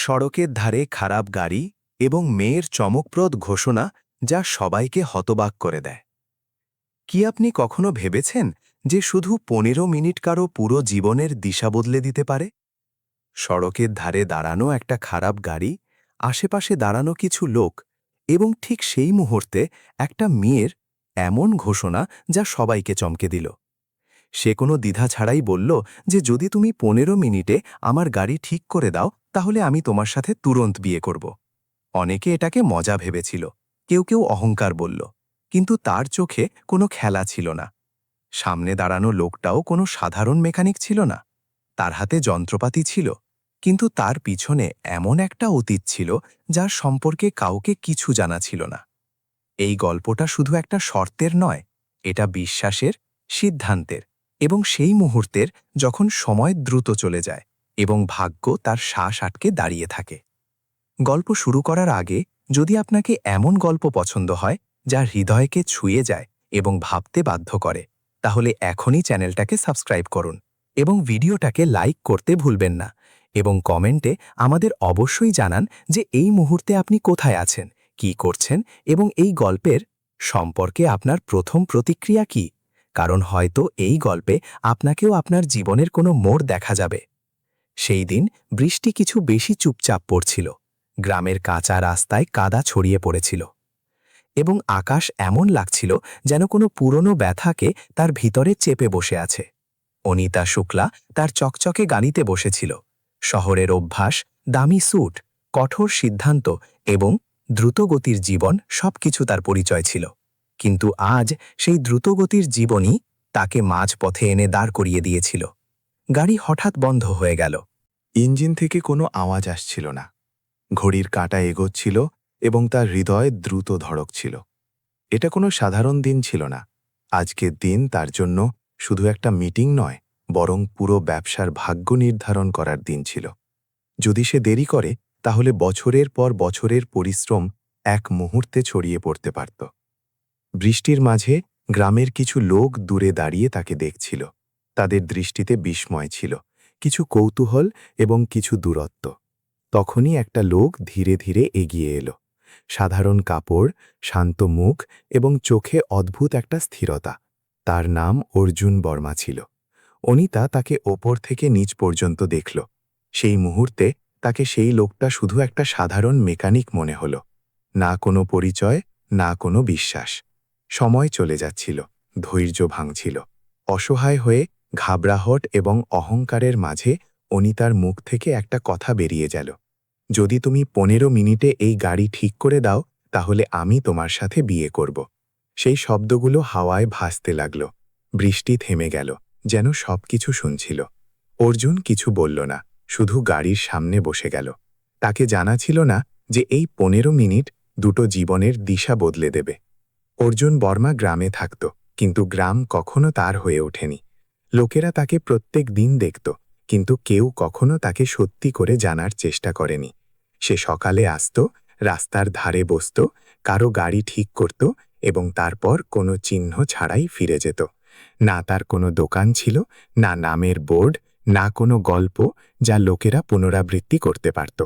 সড়কের ধারে খারাপ গাড়ি এবং মেয়ের চমকপ্রদ ঘোষণা যা সবাইকে হতবাক করে দেয়। কি আপনি কখনো ভেবেছেন যে শুধু ১৫ মিনিট কারো পুরো জীবনের দিশা বদলে দিতে পারে? সড়কের ধারে দাঁড়ানো একটা খারাপ গাড়ি, আশেপাশে দাঁড়ানো কিছু লোক এবং ঠিক সেই মুহূর্তে একটা মেয়ের এমন ঘোষণা যা সবাইকে চমকে দিল। সে কোনো দ্বিধা ছাড়াই বলল যে যদি তুমি ১৫ মিনিটে আমার গাড়ি ঠিক করে দাও তাহলে আমি তোমার সাথে তুরন্ত বিয়ে করব। অনেকে এটাকে মজা ভেবেছিল, কেউ কেউ অহংকার বলল, কিন্তু তার চোখে কোনো খেলা ছিল না। সামনে দাঁড়ানো লোকটাও কোনো সাধারণ মেকানিক ছিল না। তার হাতে যন্ত্রপাতি ছিল, কিন্তু তার পিছনে এমন একটা অতীত ছিল যার সম্পর্কে কাউকে কিছু জানা ছিল না। এই গল্পটা শুধু একটা শর্তের নয়, এটা বিশ্বাসের, সিদ্ধান্তের এবং সেই মুহূর্তের যখন সময় দ্রুত চলে যায় এবং ভাগ্য তার শ্বাস আটকে দাঁড়িয়ে থাকে। গল্প শুরু করার আগে যদি আপনাকে এমন গল্প পছন্দ হয় যা হৃদয়কে ছুঁয়ে যায় এবং ভাবতে বাধ্য করে, তাহলে এখনই চ্যানেলটাকে সাবস্ক্রাইব করুন এবং ভিডিওটাকে লাইক করতে ভুলবেন না এবং কমেন্টে আমাদের অবশ্যই জানান যে এই মুহূর্তে আপনি কোথায় আছেন, কি করছেন এবং এই গল্পের সম্পর্কে আপনার প্রথম প্রতিক্রিয়া কি, কারণ হয়তো এই গল্পে আপনাকেও আপনার জীবনের কোনো মোড় দেখা যাবে। সেই দিন বৃষ্টি কিছু বেশি চুপচাপ পড়ছিল। গ্রামের কাঁচা রাস্তায় কাদা ছড়িয়ে পড়েছিল এবং আকাশ এমন লাগছিল যেন কোনো পুরনো ব্যথাকে তার ভিতরে চেপে বসে আছে। অনিতা শুক্লা তার চকচকে গাড়িতে বসেছিল। শহরের অভ্যাস, দামি স্যুট, কঠোর সিদ্ধান্ত এবং দ্রুতগতির জীবন সবকিছু তার পরিচয় ছিল। কিন্তু আজ সেই দ্রুতগতির জীবনই তাকে মাঝপথে এনে দাঁড় করিয়ে দিয়েছিল। গাড়ি হঠাৎ বন্ধ হয়ে গেল। ইঞ্জিন থেকে কোনো আওয়াজ আসছিল না। ঘড়ির কাঁটা এগোচ্ছিল এবং তার হৃদয় দ্রুত ধড়কছিল। এটা কোনো সাধারণ দিন ছিল না। আজকের দিন তার জন্য শুধু একটা মিটিং নয়, বরং পুরো ব্যবসার ভাগ্য নির্ধারণ করার দিন ছিল। যদি সে দেরি করে তাহলে বছরের পর বছরের পরিশ্রম এক মুহূর্তে ছড়িয়ে পড়তে পারত। বৃষ্টির মাঝে গ্রামের কিছু লোক দূরে দাঁড়িয়ে তাকে দেখছিল। তাদের দৃষ্টিতে বিস্ময় ছিল, কিছু কৌতূহল এবং কিছু দূরত্ব। তখনই একটা লোক ধীরে ধীরে এগিয়ে এলো। সাধারণ কাপড়, শান্ত মুখ এবং চোখে অদ্ভুত একটা স্থিরতা। তার নাম অর্জুন বর্মা ছিল। অনিতা তাকে ওপর থেকে নিচ পর্যন্ত দেখল। সেই মুহূর্তে তাকে সেই লোকটা শুধু একটা সাধারণ মেকানিক মনে হল। না কোনো পরিচয়, না কোনো বিশ্বাস। সময় চলে যাচ্ছিল, ধৈর্য ভাঙছিল। অসহায় হয়ে, ঘাবড়াহট এবং অহংকারের মাঝে অনিতার মুখ থেকে একটা কথা বেরিয়ে গেল, যদি তুমি ১৫ মিনিটে এই গাড়ি ঠিক করে দাও তাহলে আমি তোমার সাথে বিয়ে করব। সেই শব্দগুলো হাওয়ায় ভাসতে লাগল। বৃষ্টি থেমে গেল, যেন সবকিছু শুনছিল। অর্জুন কিছু বলল না, শুধু গাড়ির সামনে বসে গেল। তাকে জানা ছিল না যে এই ১৫ মিনিট দুটো জীবনের দিশা বদলে দেবে। অর্জুন বর্মা গ্রামে থাকত, কিন্তু গ্রাম কখনো তার হয়ে ওঠেনি। লোকেরা তাকে প্রত্যেক দিন দেখত, কিন্তু কেউ কখনো তাকে সত্যি করে জানার চেষ্টা করেনি। সে সকালে আসত, রাস্তার ধারে বসত, কারো গাড়ি ঠিক করত এবং তারপর কোনো চিহ্ন ছাড়াই ফিরে যেত। না তার কোনো দোকান ছিল, না নামের বোর্ড, না কোনো গল্প যা লোকেরা পুনরাবৃত্তি করতে পারত।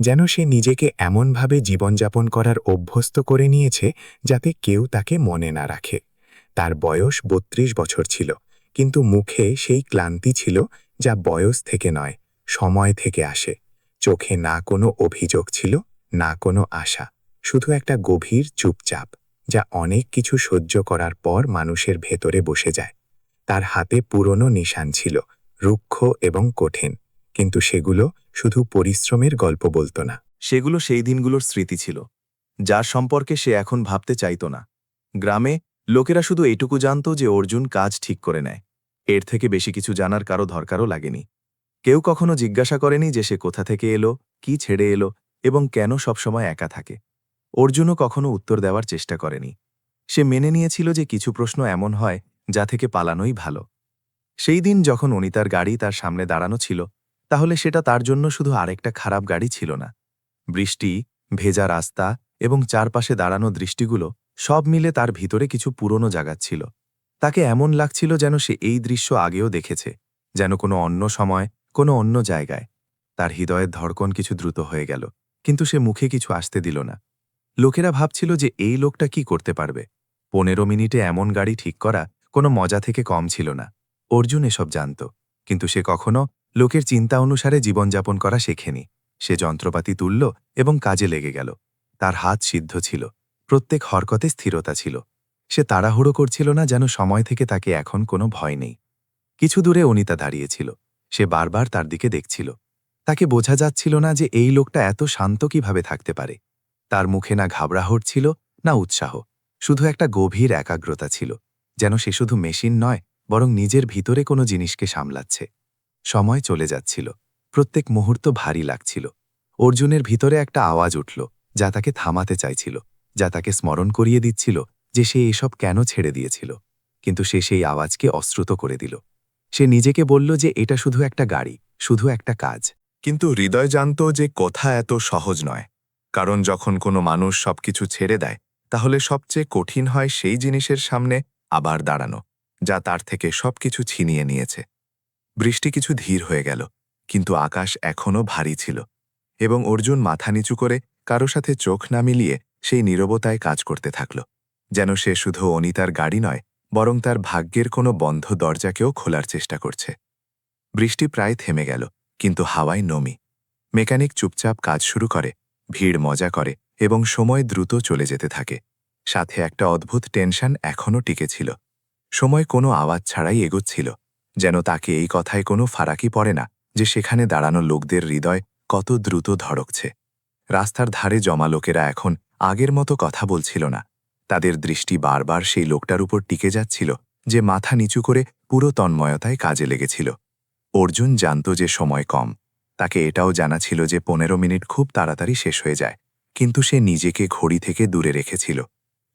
যেন সে নিজেকে এমনভাবে জীবনযাপন করার অভ্যস্ত করে নিয়েছে যাতে কেউ তাকে মনে না রাখে। তার বয়স ৩২ বছর ছিল, কিন্তু মুখে সেই ক্লান্তি ছিল যা বয়স থেকে নয়, সময় থেকে আসে। চোখে না কোনো অভিযোগ ছিল, না কোনো আশা, শুধু একটা গভীর চুপচাপ যা অনেক কিছু সহ্য করার পর মানুষের ভেতরে বসে যায়। তার হাতে পুরনো নিশান ছিল, রুক্ষ এবং কঠিন, কিন্তু সেগুলো শুধু পরিশ্রমের গল্প বলতো না। সেগুলো সেই দিনগুলোর স্মৃতি ছিল, যার সম্পর্কে সে এখন ভাবতে চাইত না। গ্রামে লোকেরা শুধু এইটুকু জানত যে অর্জুন কাজ ঠিক করে নেয়। এর থেকে বেশি কিছু জানার কারো দরকারও লাগেনি। কেউ কখনো জিজ্ঞাসা করেনি যে সে কোথা থেকে এলো, কি ছেড়ে এলো এবং কেন সবসময় একা থাকে। অর্জুনও কখনো উত্তর দেওয়ার চেষ্টা করেনি। সে মেনে নিয়েছিল যে কিছু প্রশ্ন এমন হয় যা থেকে পালানোই ভালো। সেই দিন যখন অনিতার গাড়ি তার সামনে দাঁড়ানো ছিল, তাহলে সেটা তার জন্য শুধু আরেকটা খারাপ গাড়ি ছিল না। বৃষ্টি, ভেজা রাস্তা এবং চারপাশে দাঁড়ানো দৃষ্টিগুলো সব মিলে তার ভিতরে কিছু পুরনো জাগাচ্ছিল। তাকে এমন লাগছিল যেন সে এই দৃশ্য আগেও দেখেছে, যেন কোনো অন্য সময়, কোনো অন্য জায়গায়। তার হৃদয়ের ধড়কন কিছু দ্রুত হয়ে গেল, কিন্তু সে মুখে কিছু আসতে দিল না। লোকেরা ভাবছিল যে এই লোকটা কি করতে পারবে। 15 মিনিটে এমন গাড়ি ঠিক করা কোনো মজা থেকে কম ছিল না। অর্জুন এসব জানত, কিন্তু সে কখনো লোকের চিন্তা অনুসারে জীবনযাপন করা শেখেনি। সে যন্ত্রপাতি তুলল এবং কাজে লেগে গেল। তার হাত সিদ্ধ ছিল, প্রত্যেক হরকতে স্থিরতা ছিল। সে তাড়াহুড়ো করছিল না, যেন সময় থেকে তাকে এখন কোনো ভয় নেই। কিছু দূরে অনিতা দাঁড়িয়েছিল। সে বারবার তার দিকে দেখছিল। তাকে বোঝা যাচ্ছিল না যে এই লোকটা এত শান্ত কিভাবে থাকতে পারে। তার মুখে না ঘাবড়াহট ছিল, না উৎসাহ, শুধু একটা গভীর একাগ্রতা ছিল, যেন সে শুধু মেশিন নয়, বরং নিজের ভিতরে কোনো জিনিসকে সামলাচ্ছে। সময় চলে যাচ্ছিল, প্রত্যেক মুহূর্ত ভারী লাগছিল। অর্জুনের ভিতরে একটা আওয়াজ উঠল, যা তাকে থামাতে চাইছিল, যা তাকে স্মরণ করিয়ে দিচ্ছিল যে সে এসব কেন ছেড়ে দিয়েছিল। কিন্তু সে সেই আওয়াজকে অশ্রুত করে দিল। সে নিজেকে বলল যে এটা শুধু একটা গাড়ি, শুধু একটা কাজ। কিন্তু হৃদয় জানত যে কথা এত সহজ নয়, কারণ যখন কোনো মানুষ সবকিছু ছেড়ে দেয়, তাহলে সবচেয়ে কঠিন হয় সেই জিনিসের সামনে আবার দাঁড়ানো, যা তার থেকে সবকিছু ছিনিয়ে নিয়েছে। বৃষ্টি কিছু ধীর হয়ে গেল, কিন্তু আকাশ এখনও ভারী ছিল, এবং অর্জুন মাথা নিচু করে কারো সাথে চোখ না মিলিয়ে সেই নীরবতায় কাজ করতে থাকল, যেন সে শুধু অনিতার গাড়ি নয়, বরং তার ভাগ্যের কোনো বন্ধ দরজাকেও খোলার চেষ্টা করছে। বৃষ্টি প্রায় থেমে গেল, কিন্তু হাওয়ায় নমি। মেকানিক চুপচাপ কাজ শুরু করে, ভিড় মজা করে, এবং সময় দ্রুত চলে যেতে থাকে। সাথে একটা অদ্ভুত টেনশন এখনও টিকেছিল। সময় কোনো আওয়াজ ছাড়াই এগোচ্ছিল, যেন তাকে এই কথায় কোনো ফারাকি পড়ে না যে সেখানে দাঁড়ানো লোকদের হৃদয় কত দ্রুত ধড়কছে। রাস্তার ধারে জমা লোকেরা এখন আগের মতো কথা বলছিল না। তাদের দৃষ্টি বারবার সেই লোকটার উপর টিকে যাচ্ছিল, যে মাথা নিচু করে পুরো তন্ময়তায় কাজে লেগেছিল। অর্জুন জানত যে সময় কম। তাকে এটাও জানা ছিল যে 15 মিনিট খুব তাড়াতাড়ি শেষ হয়ে যায়, কিন্তু সে নিজেকে ঘড়ি থেকে দূরে রেখেছিল।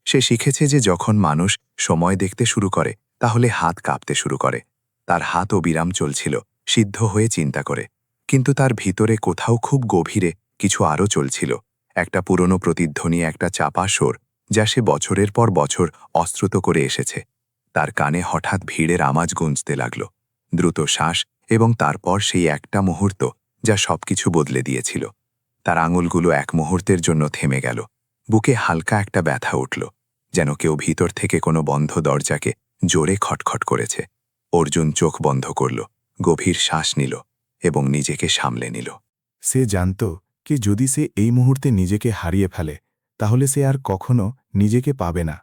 সে শিখেছে যে যখন মানুষ সময় দেখতে শুরু করে, তাহলে হাত কাঁপতে শুরু করে। তার হাত অবিরাম চলছিল, সিদ্ধ হয়ে চিন্তা করে। কিন্তু তার ভিতরে কোথাও খুব গভীরে কিছু আরও চলছিল, একটা পুরনো প্রতিধ্বনি, একটা চাপা সোর, যা সে বছরের পর বছর অশ্রুত করে এসেছে। তার কানে হঠাৎ ভিড়ের আওয়াজ গুঞ্জতে লাগল, দ্রুত শ্বাস, এবং তারপর সেই একটা মুহূর্ত যা সবকিছু বদলে দিয়েছিল। তার আঙুলগুলো এক মুহূর্তের জন্য থেমে গেল। বুকে হালকা একটা ব্যথা উঠল, যেন কেউ ভিতর থেকে কোনো বন্ধ দরজাকে জোরে খটখট করেছে। অর্জুন চোখ বন্ধ করল, গভীর শ্বাস নিল, এবং নিজেকে সামলে নিল। সে জানত কি যদি সে এই মুহূর্তে নিজেকে হারিয়ে ফেলে, তাহলে সে আর কখনো নিজেকে পাবে না।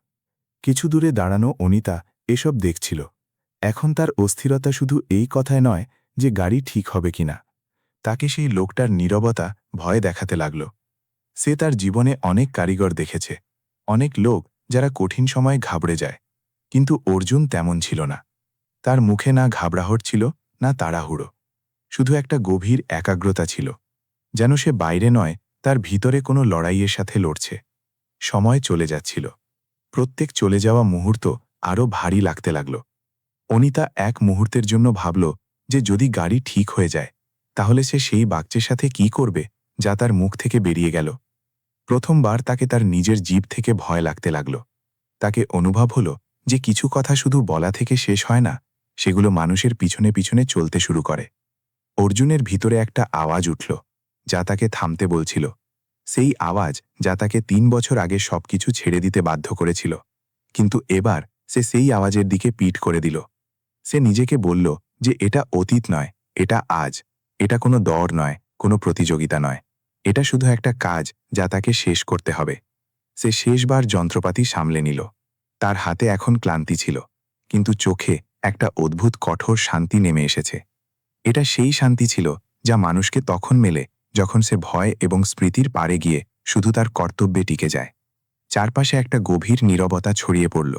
কিছু দূরে দাঁড়ানো অনিতা এসব দেখছিল। এখন তার অস্থিরতা শুধু এই কথায় নয় যে গাড়ি ঠিক হবে কিনা। তাকে সেই লোকটার নীরবতা ভয় দেখাতে লাগল। সে তার জীবনে অনেক কারিগর দেখেছে, অনেক লোক যারা কঠিন সময়ে ঘাবড়ে যায়, কিন্তু অর্জুন তেমন ছিল না। তার মুখে না ঘাবড়াহট ছিল, না তাড়াহুড়ো, শুধু একটা গভীর একাগ্রতা ছিল, যেন সে বাইরে নয়, তার ভিতরে কোনো লড়াইয়ের সাথে লড়ছে। সময় চলে যাচ্ছিল, প্রত্যেক চলে যাওয়া মুহূর্ত আরও ভারী লাগতে লাগল। অনিতা এক মুহূর্তের জন্য ভাবল যে যদি গাড়ি ঠিক হয়ে যায়, তাহলে সে সেই বাচ্চার সাথে কি করবে যা তার মুখ থেকে বেরিয়ে গেল। প্রথমবার তাকে তার নিজের জিভ থেকে ভয় লাগতে লাগল। তাকে অনুভব হলো যে কিছু কথা শুধু বলা থেকে শেষ হয় না, সেগুলো মানুষের পিছনে পিছনে চলতে শুরু করে। অর্জুনের ভিতরে একটা আওয়াজ উঠল, যা তাকে থামতে বলছিল। সেই আওয়াজ যা তাকে 3 বছর আগে সবকিছু ছেড়ে দিতে বাধ্য করেছিল। কিন্তু এবার সে সেই আওয়াজের দিকে পিঠ করে দিল। সে নিজেকে বলল যে এটা অতীত নয়, এটা আজ। এটা কোনো দৌড় নয়, কোনো প্রতিযোগিতা নয়। এটা শুধু একটা কাজ যা তাকে শেষ করতে হবে। সে শেষবার যন্ত্রপাতি সামলে নিল। তার হাতে এখন ক্লান্তি ছিল, কিন্তু চোখে একটা অদ্ভুত কঠোর শান্তি নেমে এসেছে। এটা সেই শান্তি ছিল যা মানুষকে তখন মেলে যখন সে ভয় এবং স্মৃতির পারে গিয়ে শুধু তার কর্তব্যে টিকে যায়। চারপাশে একটা গভীর নীরবতা ছড়িয়ে পড়ল।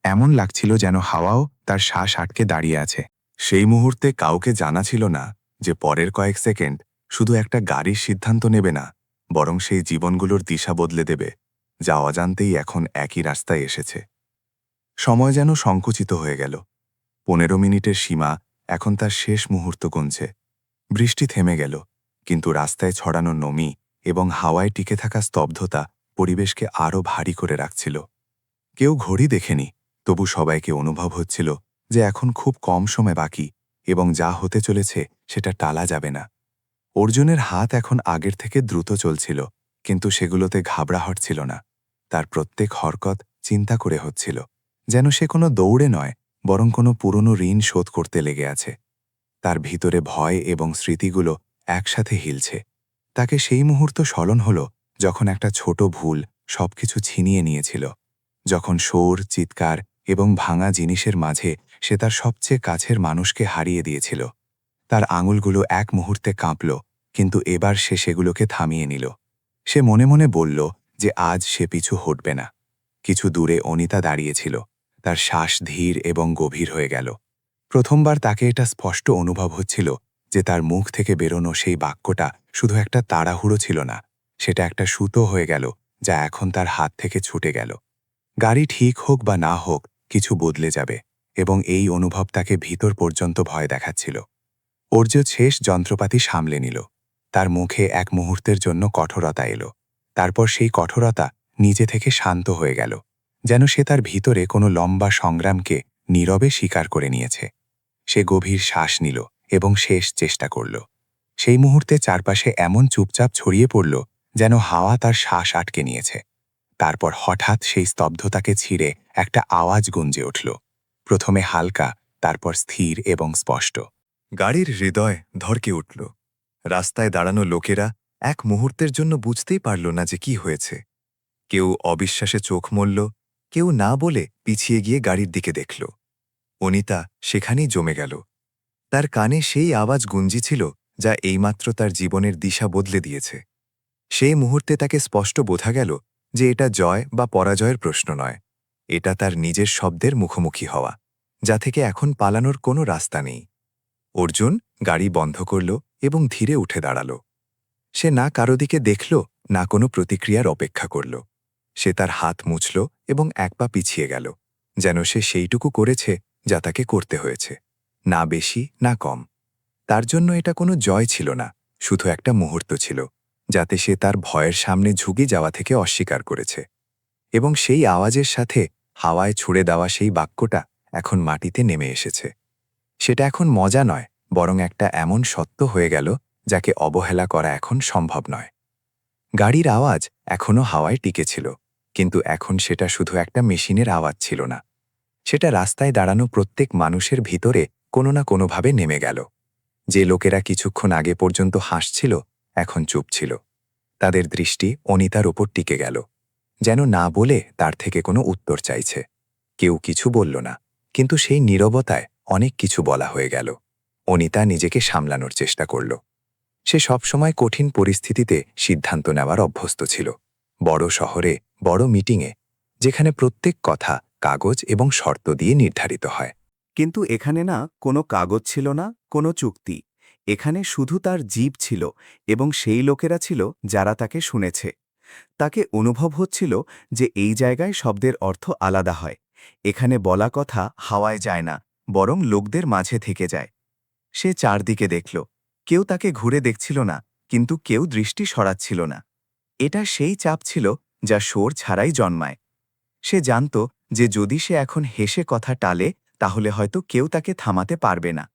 এমন লাগছিল যেন হাওয়াও তার শ্বাস আটকে দাঁড়িয়ে আছে। সেই মুহূর্তে কাউকে জানা ছিল না যে পরের কয়েক সেকেন্ড শুধু একটা গাড়ির সিদ্ধান্ত নেবে না, বরং সেই জীবনগুলোর দিশা বদলে দেবে, যা অজান্তেই এখন একই রাস্তায় এসেছে। সময় যেন সংকুচিত হয়ে গেল। 15 মিনিটের সীমা এখন তার শেষ মুহূর্ত গুনছে। বৃষ্টি থেমে গেল, কিন্তু রাস্তায় ছড়ানো নমি এবং হাওয়ায় টিকে থাকা স্তব্ধতা পরিবেশকে আরও ভারী করে রাখছিল। কেউ ঘড়ি দেখেনি, তবু সবাইকে অনুভব হচ্ছিল যে এখন খুব কম সময় বাকি, এবং যা হতে চলেছে সেটা টালা যাবে না। অর্জুনের হাত এখন আগের থেকে দ্রুত চলছিল, কিন্তু সেগুলোতে ঘাবড়াহট ছিল না। তার প্রত্যেক হরকত চিন্তা করে হচ্ছিল, যেন সে কোনো দৌড়ে নয়, বরং কোনো পুরনো ঋণ শোধ করতে লেগে আছে। তার ভিতরে ভয় এবং স্মৃতিগুলো একসাথে হিলছে। তাকে সেই মুহূর্ত স্মরণ হল যখন একটা ছোট ভুল সবকিছু ছিনিয়ে নিয়েছিল, যখন শোর, চিৎকার এবং ভাঙা জিনিসের মাঝে সে তার সবচেয়ে কাছের মানুষকে হারিয়ে দিয়েছিল। তার আঙুলগুলো এক মুহূর্তে কাঁপল, কিন্তু এবার সে সেগুলোকে থামিয়ে নিল। সে মনে মনে বলল যে আজ সে পিছু হটবে না। কিছু দূরে অনিতা দাঁড়িয়েছিল। তার শ্বাস ধীর এবং গভীর হয়ে গেল। প্রথমবার তাকে এটা স্পষ্ট অনুভব হচ্ছিল যে তার মুখ থেকে বেরোনো সেই বাক্যটা শুধু একটা তাড়াহুড়ো ছিল না, সেটা একটা সুতো হয়ে গেল যা এখন তার হাত থেকে ছুটে গেল। গাড়ি ঠিক হোক বা না হোক, কিছু বদলে যাবে, এবং এই অনুভব তাকে ভিতর পর্যন্ত ভয় দেখাচ্ছিল। অর্জুন শেষ যন্ত্রপাতি সামলে নিল। তার মুখে এক মুহূর্তের জন্য কঠোরতা এলো। তারপর সেই কঠোরতা নিজে থেকে শান্ত হয়ে গেল, যেন সে তার ভিতরে কোনো লম্বা সংগ্রামকে নীরবে স্বীকার করে নিয়েছে। সে গভীর শ্বাস নিল এবং শেষ চেষ্টা করল। সেই মুহূর্তে চারপাশে এমন চুপচাপ ছড়িয়ে পড়ল যেন হাওয়া তার শ্বাস আটকে নিয়েছে। তারপর হঠাৎ সেই স্তব্ধতাকে ছিঁড়ে একটা আওয়াজ গুঞ্জে উঠল, প্রথমে হালকা, তারপর স্থির এবং স্পষ্ট। গাড়ির হৃদয় ধড়কে উঠল। রাস্তায় দাঁড়ানো লোকেরা এক মুহূর্তের জন্য বুঝতেই পারল না যে কি হয়েছে। কেউ অবিশ্বাসে চোখ মলল, কেউ না বলে পিছিয়ে গিয়ে গাড়ির দিকে দেখল। অনিতা সেখানেই জমে গেল। তার কানে সেই আওয়াজ গুঞ্জিছিল যা এইমাত্র তার জীবনের দিশা বদলে দিয়েছে। সেই মুহূর্তে তাকে স্পষ্ট বোঝা গেল যে এটা জয় বা পরাজয়ের প্রশ্ন নয়, এটা তার নিজের শব্দের মুখোমুখি হওয়া, যা থেকে এখন পালানোর কোনো রাস্তা নেই। অর্জুন গাড়ি বন্ধ করল এবং ধীরে উঠে দাঁড়াল। সে না কারো দিকে দেখল, না কোনো প্রতিক্রিয়ার অপেক্ষা করল। সে তার হাত মুছল এবং এক পা পিছিয়ে গেল, যেন সে সেইটুকু করেছে যা তাকে করতে হয়েছে, না বেশি না কম। তার জন্য এটা কোনো জয় ছিল না, শুধু একটা মুহূর্ত ছিল, যাতে সে তার ভয়ের সামনে ঝুঁকে যাওয়া থেকে অস্বীকার করেছে। এবং সেই আওয়াজের সাথে হাওয়ায় ছুড়ে দেওয়া সেই বাক্যটা এখন মাটিতে নেমে এসেছে। সেটা এখন মজা নয়, বরং একটা এমন সত্য হয়ে গেল যাকে অবহেলা করা এখন সম্ভব নয়। গাড়ির আওয়াজ এখনও হাওয়ায় টিকেছিল, কিন্তু এখন সেটা শুধু একটা মেশিনের আওয়াজ ছিল না। সেটা রাস্তায় দাঁড়ানো প্রত্যেক মানুষের ভিতরে কোনো না কোনোভাবে নেমে গেল। যে লোকেরা কিছুক্ষণ আগে পর্যন্ত হাসছিল, এখন চুপ ছিল। তাদের দৃষ্টি অনিতার ওপর টিকে গেল, যেন না বলে তার থেকে কোনো উত্তর চাইছে। কেউ কিছু বলল না, কিন্তু সেই নীরবতায় অনেক কিছু বলা হয়ে গেল। অনিতা নিজেকে সামলানোর চেষ্টা করল। সে সবসময় কঠিন পরিস্থিতিতে সিদ্ধান্ত নেওয়ার অভ্যস্ত ছিল, বড় শহরে, বড় মিটিংয়ে, যেখানে প্রত্যেক কথা কাগজ এবং শর্ত দিয়ে নির্ধারিত হয়। কিন্তু এখানে না কোনো কাগজ ছিল না, কোনো চুক্তি। এখানে শুধু তার জিভ ছিল, এবং সেই লোকেরা ছিল যারা তাকে শুনেছে। তাকে অনুভব হচ্ছিল যে এই জায়গায় শব্দের অর্থ আলাদা হয়। এখানে বলা কথা হাওয়ায় যায় না, বরং লোকদের মাঝে থেকে যায়। সে চারদিকে দেখল। কেউ তাকে ঘুরে দেখছিল না, কিন্তু কেউ দৃষ্টি সরাচ্ছিল না। এটা সেই চাপ ছিল যা শোর ছাড়াই জন্মায়। সে জানত যে যদি সে এখন হেসে কথা টালে, তাহলে হয়তো কেউ তাকে থামাতে পারবে না।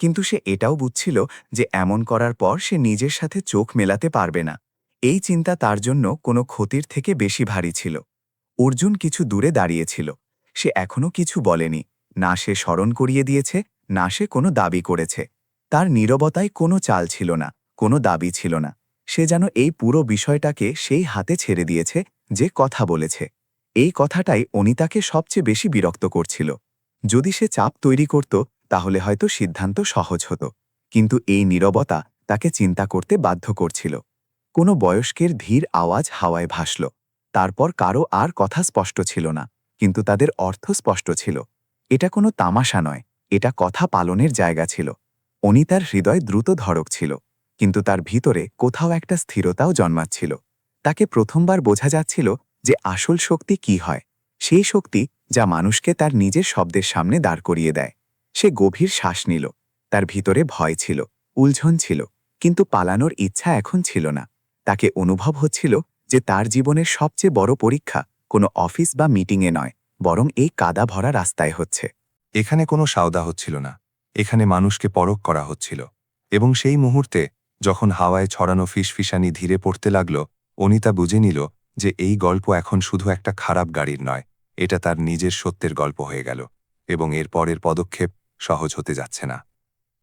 কিন্তু সে এটাও বুঝছিল যে এমন করার পর সে নিজের সাথে চোখ মেলাতে পারবে না। এই চিন্তা তার জন্য কোনো ক্ষতির থেকে বেশি ভারী ছিল। অর্জুন কিছু দূরে দাঁড়িয়েছিল। সে এখনও কিছু বলেনি, না সে স্মরণ করিয়ে দিয়েছে, না সে কোনো দাবি করেছে। তার নীরবতায় কোনো চাল ছিল না, কোনো দাবি ছিল না। সে যেন এই পুরো বিষয়টাকে সেই হাতে ছেড়ে দিয়েছে যে কথা বলেছে। এই কথাটাই অনিতাকে সবচেয়ে বেশি বিরক্ত করছিল। যদি সে চাপ তৈরি করত, তাহলে হয়তো সিদ্ধান্ত সহজ হতো, কিন্তু এই নীরবতা তাকে চিন্তা করতে বাধ্য করছিল। কোনো বয়স্কের ধীর আওয়াজ হাওয়ায় ভাসল। তারপর কারো আর কথা স্পষ্ট ছিল না, কিন্তু তাদের অর্থ স্পষ্ট ছিল। এটা কোনো তামাশা নয়, এটা কথা পালনের জায়গা ছিল। অনিতার হৃদয় দ্রুত ধড়ক ছিল, কিন্তু তার ভিতরে কোথাও একটা স্থিরতাও জন্মাচ্ছিল। তাকে প্রথমবার বোঝা যাচ্ছিল যে আসল শক্তি কি হয়, সেই শক্তি যা মানুষকে তার নিজের শব্দের সামনে দাঁড় করিয়ে দেয়। সে গভীর শ্বাস নিল। তার ভিতরে ভয় ছিল, উলঝন ছিল, কিন্তু পালানোর ইচ্ছা এখন ছিল না। তাকে অনুভব হচ্ছিল যে তার জীবনের সবচেয়ে বড় পরীক্ষা কোনো অফিস বা মিটিংয়ে নয়, বরং এই কাদা ভরা রাস্তায় হচ্ছে। এখানে কোনো সাওদা হচ্ছিল না, এখানে মানুষকে পরখ করা হচ্ছিল। এবং সেই মুহূর্তে যখন হাওয়ায় ছড়ানো ফিসফিসানি ধীরে পড়তে লাগল, অনিতা বুঝে নিল যে এই গল্প এখন শুধু একটা খারাপ গাড়ির নয়, এটা তার নিজের সত্যের গল্প হয়ে গেল, এবং এর পরের পদক্ষেপ সহজ হতে যাচ্ছে না।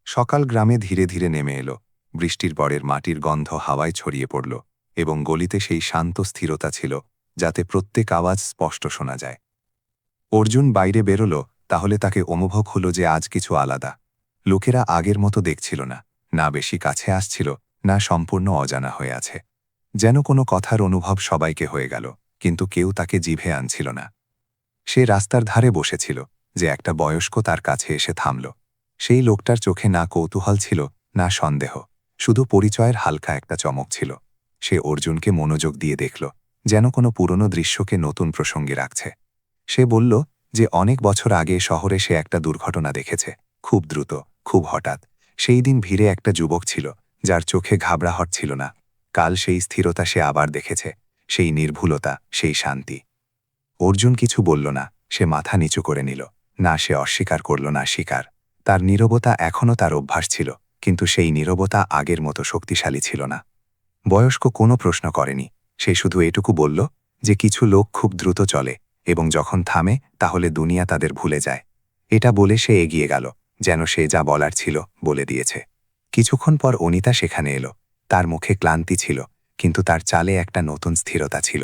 সকাল গ্রামে ধীরে ধীরে নেমে এলো। বৃষ্টির পরের মাটির গন্ধ হাওয়ায় ছড়িয়ে পড়ল, এবং গলিতে সেই শান্ত স্থিরতা ছিল যাতে প্রত্যেক আওয়াজ স্পষ্ট শোনা যায়। অর্জুন বাইরে বেরোল, তাহলে তাকে অনুভব হলো যে আজ কিছু আলাদা। লোকেরা আগের মতো দেখছিল না, না বেশি কাছে আসছিল, না সম্পূর্ণ অজানা হয়ে আছে। যেন কোনো কথার অনুভব সবাইকে হয়ে গেল, কিন্তু কেউ তাকে জিভে আনছিল না। সে রাস্তার ধারে বসেছিল, যে একটা বয়স্ক তার কাছে এসে থামল। সেই লোকটার চোখে না কৌতূহল ছিল, না সন্দেহ, শুধু পরিচয়ের হালকা একটা চমক ছিল। সে অর্জুনকে মনোযোগ দিয়ে দেখল, যেন কোনো পুরনো দৃশ্যকে নতুন প্রসঙ্গে রাখছে। সে বলল যে অনেক বছর আগে শহরে সে একটা দুর্ঘটনা দেখেছে, খুব দ্রুত, খুব হঠাৎ। সেই দিন ভিড়ে একটা যুবক ছিল, যার চোখে ঘাবড়াহট ছিল না। কাল সেই স্থিরতা সে আবার দেখেছে, সেই নির্ভুলতা, সেই শান্তি। অর্জুন কিছু বলল না, সে মাথা নিচু করে নিল। না সে অস্বীকার করল, না স্বীকার। তার নীরবতা এখনও তার অভ্যাস ছিল, কিন্তু সেই নীরবতা আগের মতো শক্তিশালী ছিল না। বয়স্ক কোনো প্রশ্ন করেনি, সে শুধু এটুকু বলল যে কিছু লোক খুব দ্রুত চলে, এবং যখন থামে তাহলে দুনিয়া তাদের ভুলে যায়। এটা বলে সে এগিয়ে গেল, যেন সে যা বলার ছিল বলে দিয়েছে। কিছুক্ষণ পর অনিতা সেখানে এলো। তার মুখে ক্লান্তি ছিল, কিন্তু তার চালে একটা নতুন স্থিরতা ছিল।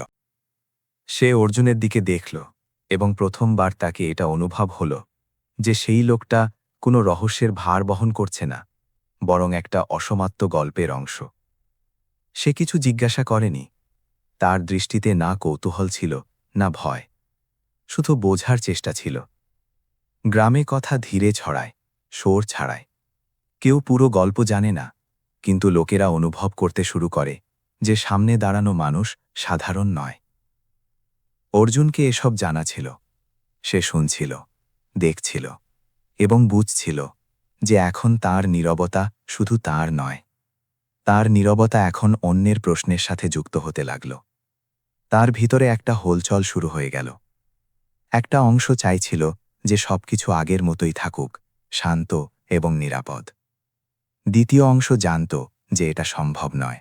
সে অর্জুনের দিকে দেখল, এবং প্রথমবার তাকে এটা অনুভব হল যে সেই লোকটা কোনো রহস্যের ভার বহন করছে না, বরং একটা অসমাপ্ত গল্পের অংশ। সে কিছু জিজ্ঞাসা করেনি। তার দৃষ্টিতে না কৌতূহল ছিল, না ভয়, শুধু বোঝার চেষ্টা ছিল। গ্রামে কথা ধীরে ছড়ায়, শোর ছাড়ায়। কেউ পুরো গল্প জানে না, কিন্তু লোকেরা অনুভব করতে শুরু করে যে সামনে দাঁড়ানো মানুষ সাধারণ নয়। অর্জুনকে এসব জানা ছিল। সে শুনছিল, দেখছিল, এবং বুঝছিল যে এখন তার নীরবতা শুধু তার নয়। তার নীরবতা এখন অন্যের প্রশ্নের সাথে যুক্ত হতে লাগল। তার ভিতরে একটা হোলচল শুরু হয়ে গেল। একটা অংশ চাইছিল যে সবকিছু আগের মতোই থাকুক, শান্ত এবং নিরাপদ। দ্বিতীয় অংশ জানত যে এটা সম্ভব নয়,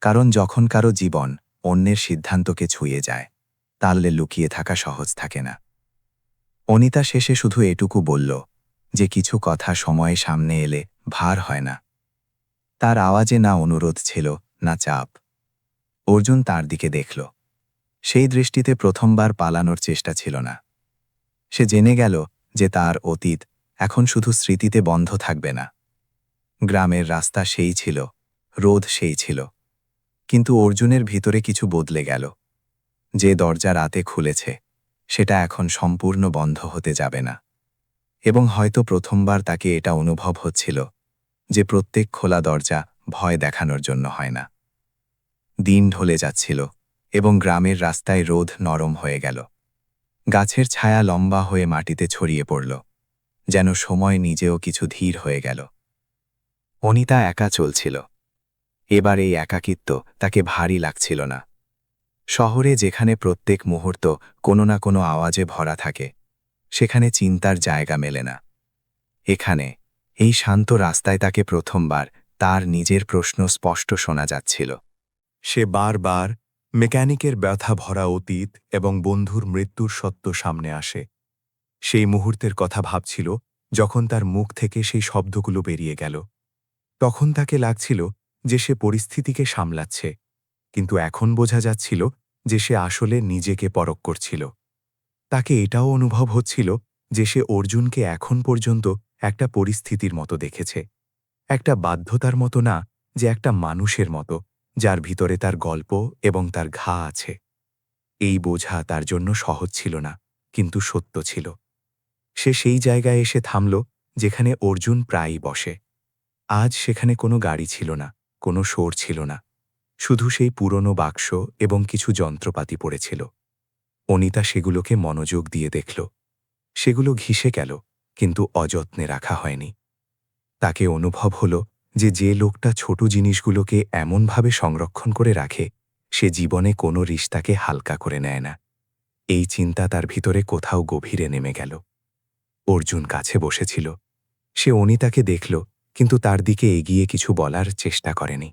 কারণ যখন কারো জীবন অন্যের সিদ্ধান্তকে ছুঁয়ে যায়, তাহলে লুকিয়ে থাকা সহজ থাকে না। অনিতা শেষে শুধু এটুকু বলল যে কিছু কথা সময়ে সামনে এলে ভার হয় না। তার আওয়াজে না অনুরোধ ছিল, না চাপ। অর্জুন তার দিকে দেখল। সেই দৃষ্টিতে প্রথমবার পালানোর চেষ্টা ছিল না। সে জেনে গেল যে তার অতীত এখন শুধু স্মৃতিতে বন্ধ থাকবে না। গ্রামের রাস্তা সেই ছিল, রোদ সেই ছিল, কিন্তু অর্জুনের ভিতরে কিছু বদলে গেল। যে দরজা রাতে খুলেছে, সেটা এখন সম্পূর্ণ বন্ধ হতে যাবে না। এবং হয়তো প্রথমবার তাকে এটা অনুভব হচ্ছিল যে প্রত্যেক খোলা দরজা ভয় দেখানোর জন্য হয় না। দিন ঢলে যাচ্ছিল, এবং গ্রামের রাস্তায় রোদ নরম হয়ে গেল। গাছের ছায়া লম্বা হয়ে মাটিতে ছড়িয়ে পড়ল, যেন সময় নিজেও কিছু ধীর হয়ে গেল। অনিতা একা চলছিল। এবার এই একাকিত্ব তাকে ভারী লাগছিল না। শহরে যেখানে প্রত্যেক মুহূর্ত কোনো না কোনো আওয়াজে ভরা থাকে, সেখানে চিন্তার জায়গা মেলে না। এখানে, এই শান্ত রাস্তায় তাকে প্রথমবার তার নিজের প্রশ্ন স্পষ্ট শোনা যাচ্ছিল। সে বারবার মেকানিকের ব্যথা ভরা অতীত এবং বন্ধুর মৃত্যুর সত্য সামনে আসে। সেই মুহূর্তের কথা ভাবছিল যখন তার মুখ থেকে সেই শব্দগুলো বেরিয়ে গেল। তখন তাকে লাগছিল যে সে পরিস্থিতিকে সামলাচ্ছে, কিন্তু এখন বোঝা যাচ্ছিল যে সে আসলে নিজেকে পরখ করছিল। তাকে এটাও অনুভব হচ্ছিল যে সে অর্জুনকে এখন পর্যন্ত একটা পরিস্থিতির মতো দেখেছে, একটা বাধ্যতার মতো না, যে একটা মানুষের মতো, যার ভিতরে তার গল্প এবং তার ঘা আছে। এই বোঝা তার জন্য সহজ ছিল না, কিন্তু সত্য ছিল। সে সেই জায়গায় এসে থামল যেখানে অর্জুন প্রায়ই বসে। আজ সেখানে কোনো গাড়ি ছিল না, কোনো শোর ছিল না, শুধু সেই পুরনো বাক্স এবং কিছু যন্ত্রপাতি পড়েছিল। অনিতা সেগুলোকে মনোযোগ দিয়ে দেখল। সেগুলো ঘিসে গেল, কিন্তু অযত্নে রাখা হয়নি। তাকে অনুভব হল যে যে লোকটা ছোট জিনিসগুলোকে এমনভাবে সংরক্ষণ করে রাখে, সে জীবনে কোনো রিশতাকে হালকা করে নেয় না। এই চিন্তা তার ভিতরে কোথাও গভীরে নেমে গেল। অর্জুন কাছে বসেছিল। সে অনিতাকে দেখল, কিন্তু তার দিকে এগিয়ে কিছু বলার চেষ্টা করেনি।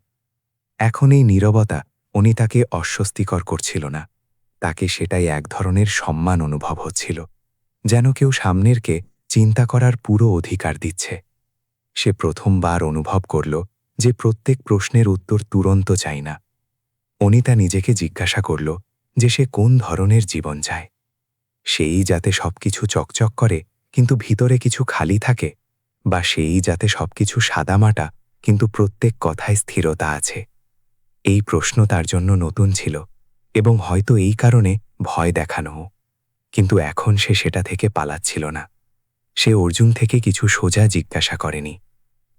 এখন এই নীরবতা অনিতাকে অস্বস্তিকর করছিল না, তাকে সেটাই এক ধরনের সম্মান অনুভব হচ্ছিল, যেন কেউ সামনেরকে চিন্তা করার পুরো অধিকার দিচ্ছে। সে প্রথমবার অনুভব করল যে প্রত্যেক প্রশ্নের উত্তর তুরন্ত চাই না। অনিতা নিজেকে জিজ্ঞাসা করল যে সে কোন ধরনের জীবন চায়, সেই যাতে সবকিছু চকচক করে কিন্তু ভিতরে কিছু খালি থাকে, বা সেই যাতে সবকিছু সাদামাটা কিন্তু প্রত্যেক কথায় স্থিরতা আছে। এই প্রশ্ন তার জন্য নতুন ছিল এবং হয়তো এই কারণে ভয় দেখানো। কিন্তু এখন সে সেটা থেকে পালাচ্ছিল না। সে অর্জুন থেকে কিছু সোজা জিজ্ঞাসা করেনি।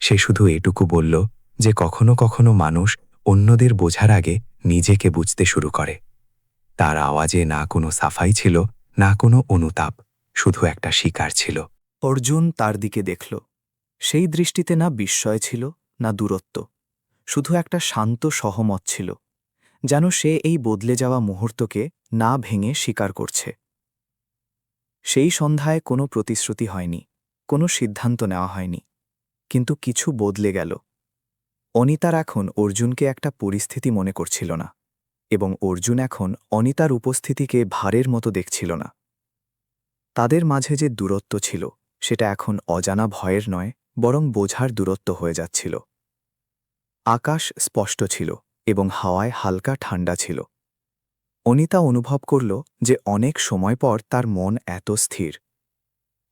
সে শুধু এটুকু বলল যে কখনো কখনো মানুষ অন্যদের বোঝার আগে নিজেকে বুঝতে শুরু করে। তার আওয়াজে না কোনো সাফাই ছিল, না কোনো অনুতাপ, শুধু একটা শিকার ছিল। অর্জুন তার দিকে দেখল। সেই দৃষ্টিতে না বিস্ময় ছিল, না দূরত্ব, শুধু একটা শান্ত সহমত ছিল, যেন সে এই বদলে যাওয়া মুহূর্তকে না ভেঙে স্বীকার করছে। সেই সন্ধ্যায় কোনো প্রতিশ্রুতি হয়নি, কোনো সিদ্ধান্ত নেওয়া হয়নি, কিন্তু কিছু বদলে গেল। অনিতার এখন অর্জুনকে একটা পরিস্থিতি মনে করছিল না, এবং অর্জুন এখন অনিতার উপস্থিতিকে ভারের মতো দেখছিল না। তাদের মাঝে যে দূরত্ব ছিল সেটা এখন অজানা ভয়ের নয়, বরং বোঝার দূরত্ব হয়ে যাচ্ছিল। আকাশ স্পষ্ট ছিল এবং হাওয়ায় হালকা ঠান্ডা ছিল। অনিতা অনুভব করল যে অনেক সময় পর তার মন এত স্থির।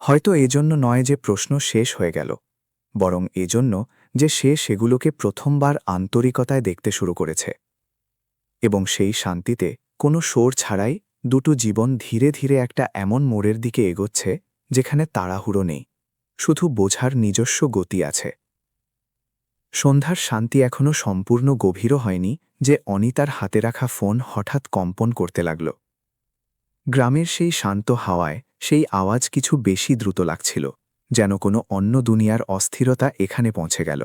হয়তো এজন্য নয় যে প্রশ্ন শেষ হয়ে গেল, বরং এজন্য যে সে সেগুলোকে প্রথমবার আন্তরিকতায় দেখতে শুরু করেছে। এবং সেই শান্তিতে কোনো শোর ছাড়াই দুটো জীবন ধীরে ধীরে একটা এমন মোড়ের দিকে এগোচ্ছে যেখানে তাড়াহুড়ো নেই, শুধু বোঝার নিজস্ব গতি আছে। সন্ধ্যার শান্তি এখনও সম্পূর্ণ গভীরও হয়নি যে অনিতার হাতে রাখা ফোন হঠাৎ কম্পন করতে লাগল। গ্রামের সেই শান্ত হাওয়ায় সেই আওয়াজ কিছু বেশি দ্রুত লাগছিল, যেন কোনো অন্য দুনিয়ার অস্থিরতা এখানে পৌঁছে গেল।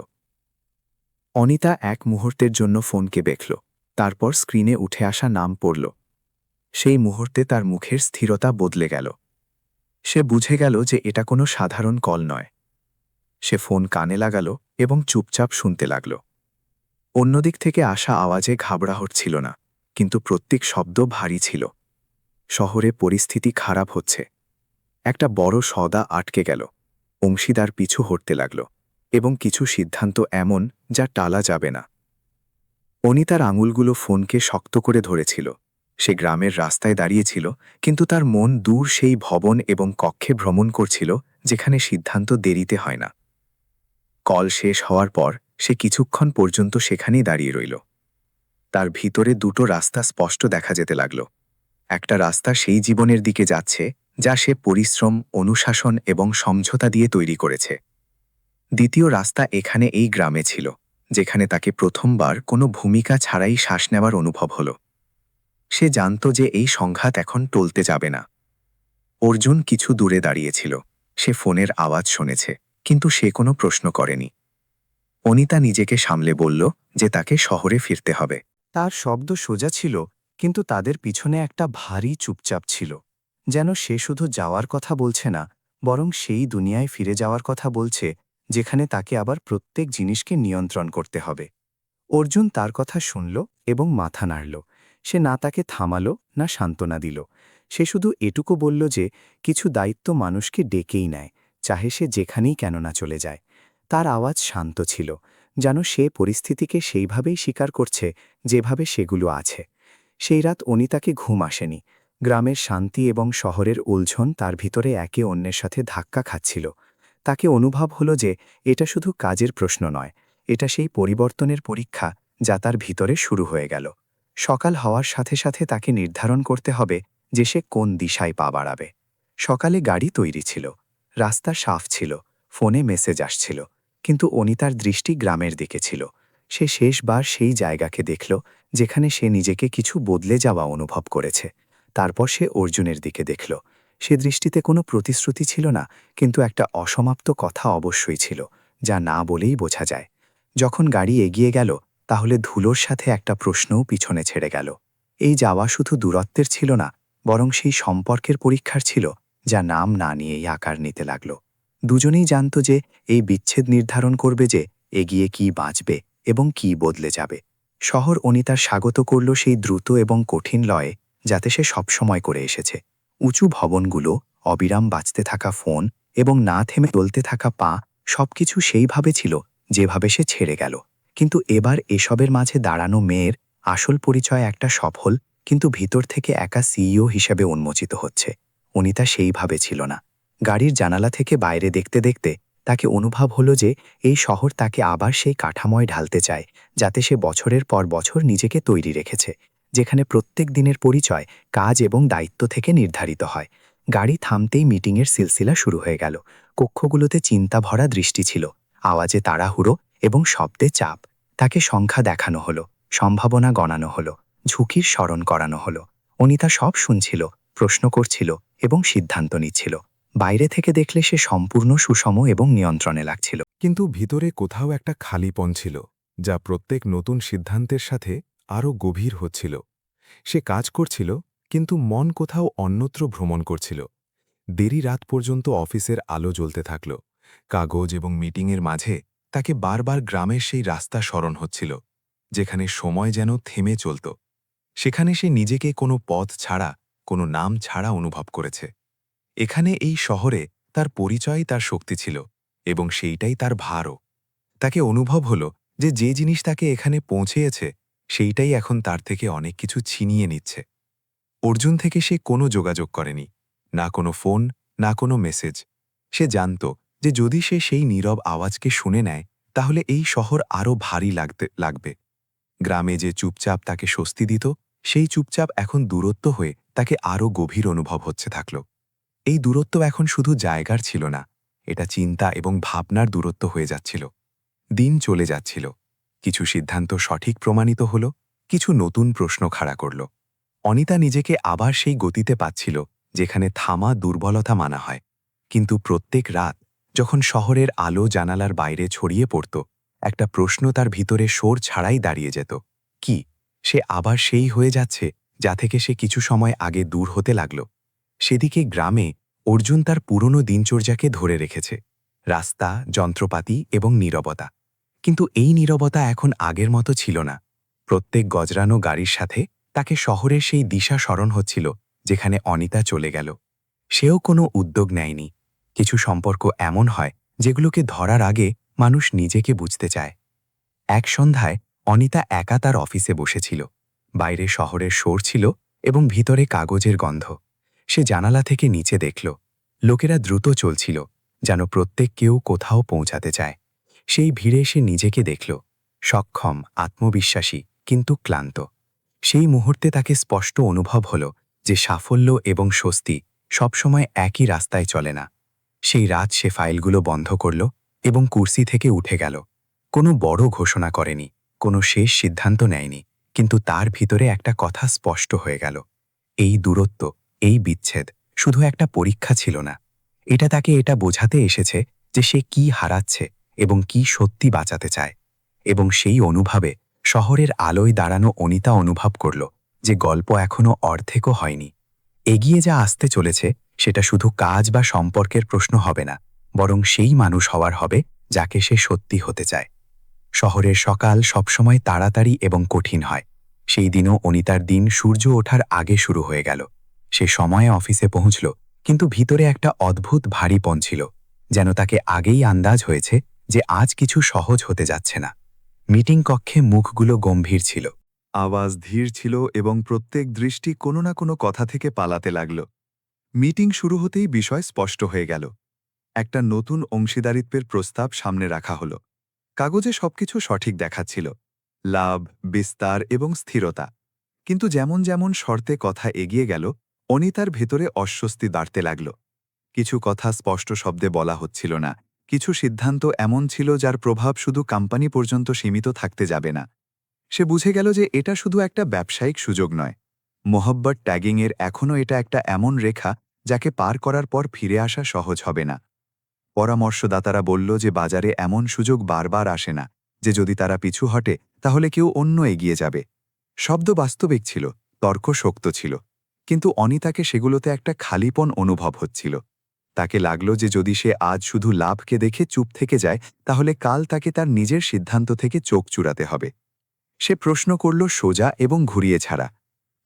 অনিতা এক মুহূর্তের জন্য ফোনকে দেখল, তারপর স্ক্রিনে উঠে আসা নাম পড়ল। সেই মুহূর্তে তার মুখের স্থিরতা বদলে গেল। সে বুঝে গেল যে এটা কোনো সাধারণ কল নয়। সে ফোন কানে লাগাল এবং চুপচাপ শুনতে লাগল। অন্যদিক থেকে আসা আওয়াজে ঘাবড়াহট ছিল না, কিন্তু প্রত্যেক শব্দ ভারী ছিল। শহরে পরিস্থিতি খারাপ হচ্ছে। একটা বড় সওদা আটকে গেল। অংশীদার পিছু হটতে লাগল, এবং কিছু সিদ্ধান্ত এমন যা টালা যাবে না। অনিতার আঙুলগুলো ফোনকে শক্ত করে ধরেছিল। সে গ্রামের রাস্তায় দাঁড়িয়েছিল, কিন্তু তার মন দূর সেই ভবন এবং কক্ষে ভ্রমণ করছিল যেখানে সিদ্ধান্ত দেরিতে হয় না। কল শেষ হওয়ার পর সে কিছুক্ষণ পর্যন্ত সেখানেই দাঁড়িয়ে রইল। তার ভিতরে দুটো রাস্তা স্পষ্ট দেখা যেতে লাগল। একটা রাস্তা সেই জীবনের দিকে যাচ্ছে যা সে পরিশ্রম, অনুশাসন এবং সমঝোতা দিয়ে তৈরি করেছে। দ্বিতীয় রাস্তা এখানে এই গ্রামে ছিল, যেখানে তাকে প্রথমবার কোনো ভূমিকা ছাড়াই শ্বাস নেওয়ার অনুভব হল। সে জানত যে এই সংঘাত এখন টলতে যাবে না। অর্জুন কিছু দূরে দাঁড়িয়েছিল। সে ফোনের আওয়াজ শুনেছে, কিন্তু সে কোনো প্রশ্ন করেনি। অনিতা নিজেকে সামলে বলল যে তাকে শহরে ফিরতে হবে। তার শব্দ সোজা ছিল, কিন্তু তাদের পিছনে একটা ভারী চুপচাপ ছিল, যেন সে শুধু যাওয়ার কথা বলছে না, বরং সেই দুনিয়ায় ফিরে যাওয়ার কথা বলছে যেখানে তাকে আবার প্রত্যেক জিনিসকে নিয়ন্ত্রণ করতে হবে। অর্জুন তার কথা শুনল এবং মাথা নাড়ল। সে না তাকে থামালো, না সান্ত্বনা দিল। সে শুধু এটুকু বলল যে কিছু দায়িত্ব মানুষকে ডেকেই নেয়, চাহে সে যেখানেই কেন না চলে যায়। তার আওয়াজ শান্ত ছিল, যেন সে পরিস্থিতিকে সেইভাবেই স্বীকার করছে যেভাবে সেগুলো আছে। সেই রাত অনিতাকে ঘুম আসেনি। গ্রামের শান্তি এবং শহরের উলঝন তার ভিতরে একে অন্যের সাথে ধাক্কা খাচ্ছিল। তাকে অনুভব হলো যে এটা শুধু কাজের প্রশ্ন নয়, এটা সেই পরিবর্তনের পরীক্ষা যা তার ভিতরে শুরু হয়ে গেল। সকাল হওয়ার সাথে সাথে তাকে নির্ধারণ করতে হবে যে সে কোন দিশায় পা বাড়াবে। সকালে গাড়ি তৈরি ছিল, রাস্তা সাফ ছিল, ফোনে মেসেজ আসছিল, কিন্তু অনিতার দৃষ্টি গ্রামের দিকে ছিল। সে শেষবার সেই জায়গাকে দেখল যেখানে সে নিজেকে কিছু বদলে যাওয়া অনুভব করেছে। তারপর সে অর্জুনের দিকে দেখল। সে দৃষ্টিতে কোনো প্রতিশ্রুতি ছিল না, কিন্তু একটা অসমাপ্ত কথা অবশ্যই ছিল, যা না বলেই বোঝা যায়। যখন গাড়ি এগিয়ে গেল, তাহলে ধুলোর সাথে একটা প্রশ্নও পিছনে ছেড়ে গেল। এই যাওয়া শুধু দূরত্বের ছিল না, বরং সেই সম্পর্কের পরীক্ষার ছিল, যা নাম না নিয়েই আকার নিতে লাগল। দুজনেই জানত যে এই বিচ্ছেদ নির্ধারণ করবে যে এগিয়ে কি বাঁচবে এবং কি বদলে যাবে। শহর অনিতার স্বাগত করল সেই দ্রুত এবং কঠিন লয়ে, যাতে সে সবসময় করে এসেছে। উঁচু ভবনগুলো, অবিরাম বাজতে থাকা ফোন এবং না থেমে চলতে থাকা পা, সবকিছু সেইভাবে ছিল যেভাবে সে ছেড়ে গেল। কিন্তু এবার এসবের মাঝে দাঁড়ানো মেয়ের আসল পরিচয় একটা সফল কিন্তু ভিতর থেকে একা সিইও হিসেবে উন্মোচিত হচ্ছে। অনিতা সেইভাবে ছিল না। গাড়ির জানালা থেকে বাইরে দেখতে দেখতে তাকে অনুভব হলো যে এই শহর তাকে আবার সেই কাঠামোয় ঢালতে চায়, যাতে সে বছরের পর বছর নিজেকে তৈরি রেখেছে, যেখানে প্রত্যেক দিনের পরিচয় কাজ এবং দায়িত্ব থেকে নির্ধারিত হয়। গাড়ি থামতেই মিটিংয়ের সিলসিলা শুরু হয়ে গেল। কক্ষগুলোতে চিন্তা ভরা দৃষ্টি ছিল, আওয়াজে তাড়াহুড়ো এবং শব্দে চাপ। তাকে সংখ্যা দেখানো হলো, সম্ভাবনা গণানো হলো, ঝুঁকির স্মরণ করানো হলো। অনিতা সব শুনছিল, প্রশ্ন করছিল এবং সিদ্ধান্ত নিচ্ছিল। বাইরে থেকে দেখলে সে সম্পূর্ণ সুষম এবং নিয়ন্ত্রণে লাগছিল। কিন্তু ভিতরে কোথাও একটা খালিপন ছিল, যা প্রত্যেক নতুন সিদ্ধান্তের সাথে আরও গভীর হচ্ছিল। সে কাজ করছিল, কিন্তু মন কোথাও অন্যত্র ভ্রমণ করছিল। দেরি রাত পর্যন্ত অফিসের আলো জ্বলতে থাকল। কাগজ এবং মিটিংয়ের মাঝে তাকে বারবার গ্রামের সেই রাস্তা স্মরণ হচ্ছিল, যেখানে সময় যেন থেমে চলত। সেখানে সে নিজেকে কোনো পথ ছাড়া, কোনো নাম ছাড়া অনুভব করেছে। এখানে এই শহরে তার পরিচয়ই তার শক্তি ছিল, এবং সেইটাই তার ভারও। তাকে অনুভব হল যে যে জিনিস তাকে এখানে পৌঁছেয়েছে, সেইটাই এখন তার থেকে অনেক কিছু ছিনিয়ে নিচ্ছে। অর্জুন থেকে সে কোনো যোগাযোগ করেনি, না কোনো ফোন, না কোনো মেসেজ। সে জানত যে যদি সে সেই নীরব আওয়াজকে শুনে নেয়, তাহলে এই শহর আরও ভারী লাগবে। গ্রামে যে চুপচাপ তাকে স্বস্তি দিত, সেই চুপচাপ এখন দূরত্ব হয়ে তাকে আরও গভীর অনুভব হচ্ছে থাকল। এই দূরত্ব এখন শুধু জায়গার ছিল না, এটা চিন্তা এবং ভাবনার দূরত্ব হয়ে যাচ্ছিল। দিন চলে যাচ্ছিল, কিছু সিদ্ধান্ত সঠিক প্রমাণিত হল, কিছু নতুন প্রশ্ন খাড়া করল। অনিতা নিজেকে আবার সেই গতিতে পাচ্ছিল যেখানে থামা দুর্বলতা মানা হয়। কিন্তু প্রত্যেক রাত যখন শহরের আলো জানালার বাইরে ছড়িয়ে পড়ত, একটা প্রশ্ন তার ভিতরে সোর ছাড়াই দাঁড়িয়ে যেত। কি সে আবার সেই হয়ে যাচ্ছে যা থেকে সে কিছু সময় আগে দূর হতে লাগল? সেদিকে গ্রামে অর্জুন তার পুরনো দিনচর্যাকে ধরে রেখেছে, রাস্তা, যন্ত্রপাতি এবং নীরবতা। কিন্তু এই নীরবতা এখন আগের মতো ছিল না। প্রত্যেক গজরানো গাড়ির সাথে তাকে শহরের সেই দিশা স্মরণ হচ্ছিল যেখানে অনিতা চলে গেল। সেও কোনো উদ্যোগ নেয়নি। কিছু সম্পর্ক এমন হয় যেগুলোকে ধরার আগে মানুষ নিজেকে বুঝতে চায়। এক সন্ধ্যায় অনিতা একা তার অফিসে বসেছিল। বাইরে শহরের শোর ছিল এবং ভিতরে কাগজের গন্ধ। সে জানালা থেকে নিচে দেখল, লোকেরা দ্রুত চলছিল, যেন প্রত্যেক কেউ কোথাও পৌঁছাতে চায়। সেই ভিড়ে সে নিজেকে দেখল, সক্ষম, আত্মবিশ্বাসী, কিন্তু ক্লান্ত। সেই মুহূর্তে তাকে স্পষ্ট অনুভব হল যে সাফল্য এবং স্বস্তি সবসময় একই রাস্তায় চলে না। সেই রাত সে ফাইলগুলো বন্ধ করল এবং কুর্সি থেকে উঠে গেল। কোনো বড় ঘোষণা করেনি, কোনো শেষ সিদ্ধান্ত নেয়নি, কিন্তু তার ভিতরে একটা কথা স্পষ্ট হয়ে গেল। এই দূরত্ব, এই বিচ্ছেদ শুধু একটা পরীক্ষা ছিল না। এটা তাকে এটা বোঝাতে এসেছে যে সে কি হারাচ্ছে এবং কি সত্যি বাঁচাতে চায়। এবং সেই অনুভবে শহরের আলোয় দাঁড়ানো অনিতা অনুভব করল যে গল্প এখনও অর্ধেকও হয়নি। এগিয়ে যা আসতে চলেছে সেটা শুধু কাজ বা সম্পর্কের প্রশ্ন হবে না, বরং সেই মানুষ হওয়ার হবে যাকে সে সত্যি হতে চায়। শহরের সকাল সবসময় তাড়াতাড়ি এবং কঠিন হয়। সেই দিনও অনিতার দিন সূর্য ওঠার আগে শুরু হয়ে গেল। সে সময়ে অফিসে পৌঁছল, কিন্তু ভিতরে একটা অদ্ভুত ভারীপন ছিল, যেন তাকে আগেই আন্দাজ হয়েছে যে আজ কিছু সহজ হতে যাচ্ছে না। মিটিং কক্ষে মুখগুলো গম্ভীর ছিল, আওয়াজ ধীর ছিল এবং প্রত্যেক দৃষ্টি কোনো না কোনো কথা থেকে পালাতে লাগল। মিটিং শুরু হতেই বিষয় স্পষ্ট হয়ে গেল। একটা নতুন অংশীদারিত্বের প্রস্তাব সামনে রাখা হলো। কাগজে সবকিছু সঠিক দেখাচ্ছিল, লাভ, বিস্তার এবং স্থিরতা। কিন্তু যেমন যেমন শর্তে কথা এগিয়ে গেল, অনিতার ভেতরে অস্বস্তি বাড়তে লাগল। কিছু কথা স্পষ্ট শব্দে বলা হচ্ছিল না, কিছু সিদ্ধান্ত এমন ছিল যার প্রভাব শুধু কোম্পানি পর্যন্ত সীমিত থাকতে যাবে না। সে বুঝে গেল যে এটা শুধু একটা ব্যবসায়িক সুযোগ নয়, মোহব্বত ট্যাগিংয়ের এখনও এটা একটা এমন রেখা যাকে পার করার পর ফিরে আসা সহজ হবে না। পরামর্শদাতারা বলল যে বাজারে এমন সুযোগ বারবার আসে না, যে যদি তারা পিছু হটে তাহলে কেউ অন্য এগিয়ে যাবে। শব্দ বাস্তবিক ছিল, তর্ক শক্ত ছিল, কিন্তু অনিতাকে সেগুলোতে একটা খালিপন অনুভব হচ্ছিল। তাকে লাগল যে যদি সে আজ শুধু লাভকে দেখে চুপ থেকে যায় তাহলে কাল তাকে তার নিজের সিদ্ধান্ত থেকে চোখ চূড়াতে হবে। সে প্রশ্ন করল সোজা এবং ঘুরিয়ে ছাড়া।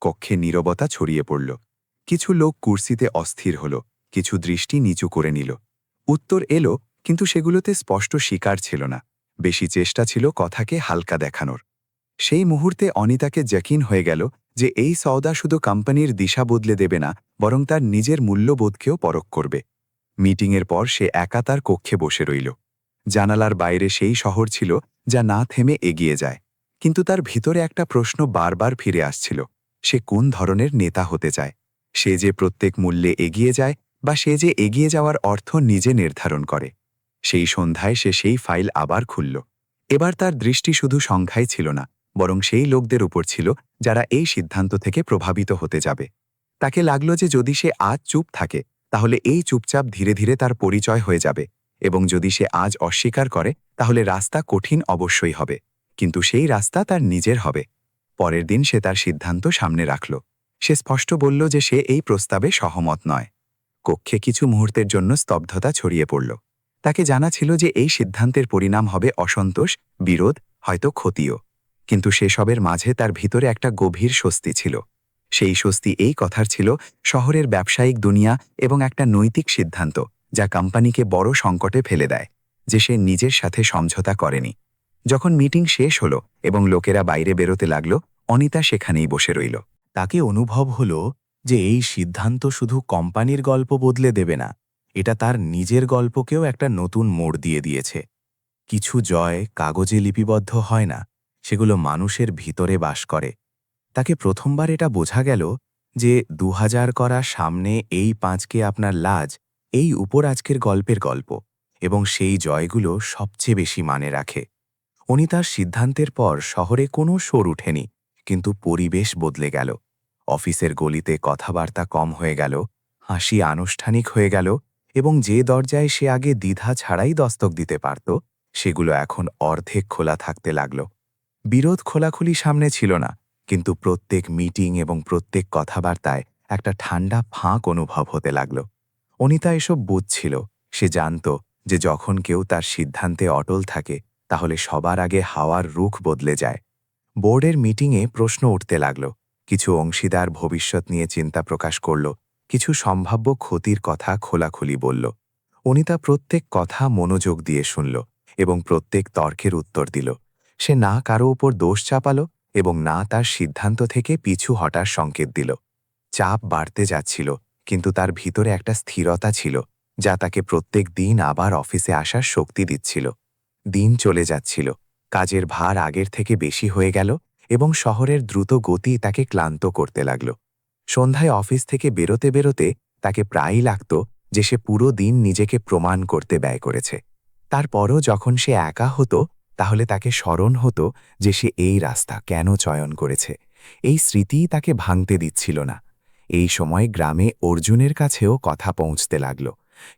কক্ষে নীরবতা ছড়িয়ে পড়ল। কিছু লোক কুর্সিতে অস্থির হল, কিছু দৃষ্টি নিচু করে নিল। উত্তর এলো, কিন্তু সেগুলোতে স্পষ্ট স্বীকার ছিল না। বেশি চেষ্টা ছিল কথাকে হালকা দেখানোর। সেই মুহূর্তে অনিতাকে যকিন হয়ে গেল যে এই সওদা শুধু কোম্পানির দিশা বদলে দেবে না, বরং তার নিজের মূল্যবোধকেও পরখ করবে। মিটিংয়ের পর সে একা তার কক্ষে বসে রইল। জানালার বাইরে সেই শহর ছিল যা না থেমে এগিয়ে যায়, কিন্তু তার ভিতরে একটা প্রশ্ন বারবার ফিরে আসছিল। সে কোন ধরনের নেতা হতে চায়? সে যে প্রত্যেক মূল্যে এগিয়ে যায়, বা সে যে এগিয়ে যাওয়ার অর্থ নিজে নির্ধারণ করে? সেই সন্ধ্যায় সে সেই ফাইল আবার খুলল। এবার তার দৃষ্টি শুধু সংখ্যায় ছিল না, বরং সেই লোকদের উপর ছিল যারা এই সিদ্ধান্ত থেকে প্রভাবিত হতে যাবে। তাকে লাগল যে যদি সে আজ চুপ থাকে তাহলে এই চুপচাপ ধীরে ধীরে তার পরিচয় হয়ে যাবে, এবং যদি সে আজ অস্বীকার করে তাহলে রাস্তা কঠিন অবশ্যই হবে, কিন্তু সেই রাস্তা তার নিজের হবে। পরের দিন সে তার সিদ্ধান্ত সামনে রাখল। সে স্পষ্ট বলল যে সে এই প্রস্তাবে সহমত নয়। কক্ষে কিছু মুহূর্তের জন্য স্তব্ধতা ছড়িয়ে পড়ল। তাকে জানা ছিল যে এই সিদ্ধান্তের পরিণাম হবে অসন্তোষ, বিরোধ, হয়তো ক্ষতিও। কিন্তু সেসবের মাঝে তার ভিতরে একটা গভীর স্বস্তি ছিল। সেই স্বস্তি এই কথার ছিল, শহরের ব্যবসায়িক দুনিয়া এবং একটা নৈতিক সিদ্ধান্ত যা কোম্পানিকে বড় সংকটে ফেলে দেয়, যে সে নিজের সাথে সমঝোতা করেনি। যখন মিটিং শেষ হল এবং লোকেরা বাইরে বেরোতে লাগল, অনিতা সেখানেই বসে রইল। তাকে অনুভব হল যে এই সিদ্ধান্ত শুধু কোম্পানির গল্প বদলে দেবে না, এটা তার নিজের গল্পকেও একটা নতুন মোড় দিয়ে দিয়েছে। কিছু জয় কাগজে লিপিবদ্ধ হয় না, সেগুলো মানুষের ভিতরে বাস করে। তাকে প্রথমবার এটা বোঝা গেল যে ২০০০ করা সামনে এই ৫কে আপনার লাজ, এই উপর আজকের গল্পের গল্প, এবং সেই জয়গুলো সবচেয়ে বেশি মানে রাখে। অনিতার সিদ্ধান্তের পর শহরে কোনো শোর উঠেনি, কিন্তু পরিবেশ বদলে গেল। অফিসের গলিতে কথাবার্তা কম হয়ে গেল, হাসি আনুষ্ঠানিক হয়ে গেল, এবং যে দরজায় সে আগে দ্বিধা ছাড়াই দস্তক দিতে পারত, সেগুলো এখন অর্ধেক খোলা থাকতে লাগল। বিরোধ খোলাখুলি সামনে ছিল না, কিন্তু প্রত্যেক মিটিং এবং প্রত্যেক কথাবার্তায় একটা ঠান্ডা ফাঁক অনুভব হতে লাগল। অনিতা এসব বুঝছিল। সে জানত যে যখন কেউ তার সিদ্ধান্তে অটল থাকে তাহলে সবার আগে হাওয়ার রুখ বদলে যায়। বোর্ডের মিটিংয়ে প্রশ্ন উঠতে লাগল। কিছু অংশীদার ভবিষ্যৎ নিয়ে চিন্তা প্রকাশ করল, কিছু সম্ভাব্য ক্ষতির কথা খোলাখুলি বলল। অনিতা প্রত্যেক কথা মনোযোগ দিয়ে শুনল এবং প্রত্যেক তর্কের উত্তর দিল। সে না কারো উপর দোষ চাপালো এবং না তার সিদ্ধান্ত থেকে পিছু হটার সংকেত দিল। চাপ বাড়তে যাচ্ছিল, কিন্তু তার ভিতরে একটা স্থিরতা ছিল যা তাকে প্রত্যেক দিন আবার অফিসে আসার শক্তি দিচ্ছিল। দিন চলে যাচ্ছিল, কাজের ভার আগের থেকে বেশি হয়ে গেল এবং শহরের দ্রুত গতি তাকে ক্লান্ত করতে লাগল। সন্ধ্যায় অফিস থেকে বেরোতে বেরোতে তাকে প্রায়ই লাগত যে সে পুরো দিন নিজেকে প্রমাণ করতে ব্যয় করেছে। তারপরও যখন সে একা হতো, তাহলে তাকে স্মরণ হতো যে সে এই রাস্তা কেন চয়ন করেছে। এই স্মৃতিই তাকে ভাঙতে দিচ্ছিল না। এই সময় গ্রামে অর্জুনের কাছেও কথা পৌঁছতে লাগল।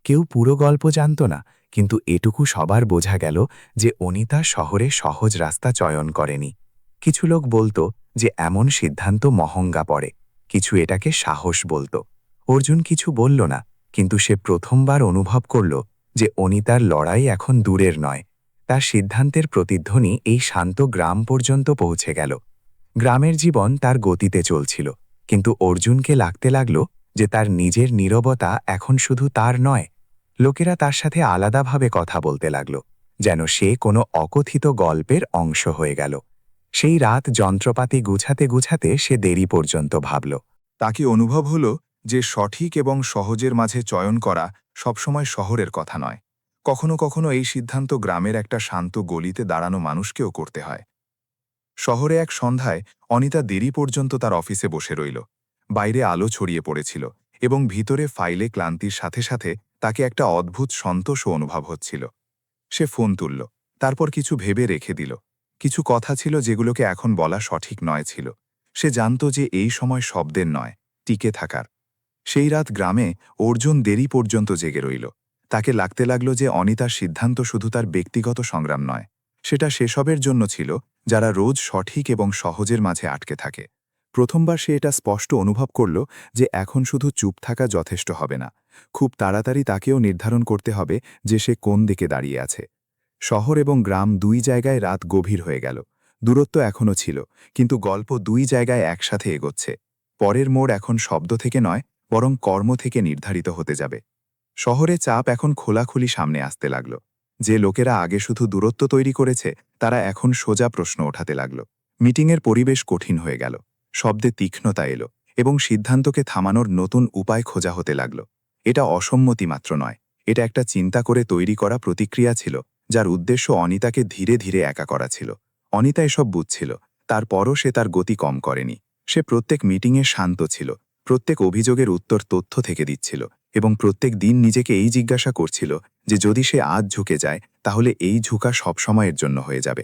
কেউ পুরো গল্প জানত না, কিন্তু এটুকু সবার বোঝা গেল যে অনিতা শহরে সহজ রাস্তা চয়ন করেনি। কিছু লোক বলতো যে এমন সিদ্ধান্ত মহঙ্গা পড়ে, কিছু এটাকে সাহস বলতো। অর্জুন কিছু বলল না, কিন্তু সে প্রথমবার অনুভব করল যে অনিতার লড়াই এখন দূরের নয়। তার সিদ্ধান্তের প্রতিধ্বনি এই শান্ত গ্রাম পর্যন্ত পৌঁছে গেল। গ্রামের জীবন তার গতিতে চলছিল, কিন্তু অর্জুনকে লাগতে লাগল যে তার নিজের নীরবতা এখন শুধু তার নয়। লোকেরা তার সাথে আলাদাভাবে কথা বলতে লাগল, যেন সে কোনো অকথিত গল্পের অংশ হয়ে গেল। সেই রাত যন্ত্রপাতি গুছাতে গুছাতে সে দেরি পর্যন্ত ভাবল। তাকে অনুভব হল যে সঠিক এবং সহজের মাঝে চয়ন করা সবসময় শহরের কথা নয়। কখনো কখনো এই সিদ্ধান্ত গ্রামের একটা শান্ত গলিতে দাঁড়ানো মানুষকেও করতে হয়। শহরে এক সন্ধ্যায় অনিতা দেরি পর্যন্ত তার অফিসে বসে রইল। বাইরে আলো ছড়িয়ে পড়েছিল এবং ভিতরে ফাইলে ক্লান্তির সাথে সাথে তাকে একটা অদ্ভুত সন্তোষও অনুভব হচ্ছিল। সে ফোন তুলল, তারপর কিছু ভেবে রেখে দিল। কিছু কথা ছিল যেগুলোকে এখন বলা সঠিক নয় ছিল। সে জানত যে এই সময় শব্দের নয়, টিকে থাকার। সেই রাত গ্রামে অর্জুন দেরি পর্যন্ত জেগে রইল। তাকে লাগতে লাগল যে অনিতার সিদ্ধান্ত শুধু তার ব্যক্তিগত সংগ্রাম নয়, সেটা সেসবের জন্য ছিল যারা রোজ সঠিক এবং সহজের মাঝে আটকে থাকে। প্রথমবার সে এটা স্পষ্ট অনুভব করল যে এখন শুধু চুপ থাকা যথেষ্ট হবে না, খুব তাড়াতাড়ি তাকেও নির্ধারণ করতে হবে যে সে কোন দিকে দাঁড়িয়ে আছে। শহর এবং গ্রাম দুই জায়গায় রাত গভীর হয়ে গেল। দূরত্ব এখনও ছিল, কিন্তু গল্প দুই জায়গায় একসাথে এগোচ্ছে। পরের মোড় এখন শব্দ থেকে নয়, বরং কর্ম থেকে নির্ধারিত হতে যাবে। শহরে চাপ এখন খোলাখুলি সামনে আসতে লাগল। যে লোকেরা আগে শুধু দূরত্ব তৈরি করেছে, তারা এখন সোজা প্রশ্ন ওঠাতে লাগল। মিটিংয়ের পরিবেশ কঠিন হয়ে গেল। শব্দে তীক্ষ্ণতা এলো এবং সিদ্ধান্তকে থামানোর নতুন উপায় খোঁজা হতে লাগল। এটা অসম্মতি মাত্র নয়, এটা একটা চিন্তা করে তৈরি করা প্রতিক্রিয়া ছিল, যার উদ্দেশ্য অনিতাকে ধীরে ধীরে একা করা ছিল। অনিতা এসব বুঝছিল, তারপরও সে তার গতি কম করেনি। সে প্রত্যেক মিটিংয়ে শান্ত ছিল, প্রত্যেক অভিযোগের উত্তর তথ্য থেকে দিচ্ছিল এবং প্রত্যেক দিন নিজেকে এই জিজ্ঞাসা করছিল যে যদি সে আজ ঝুঁকে যায়, তাহলে এই ঝুঁকা সবসময়ের জন্য হয়ে যাবে।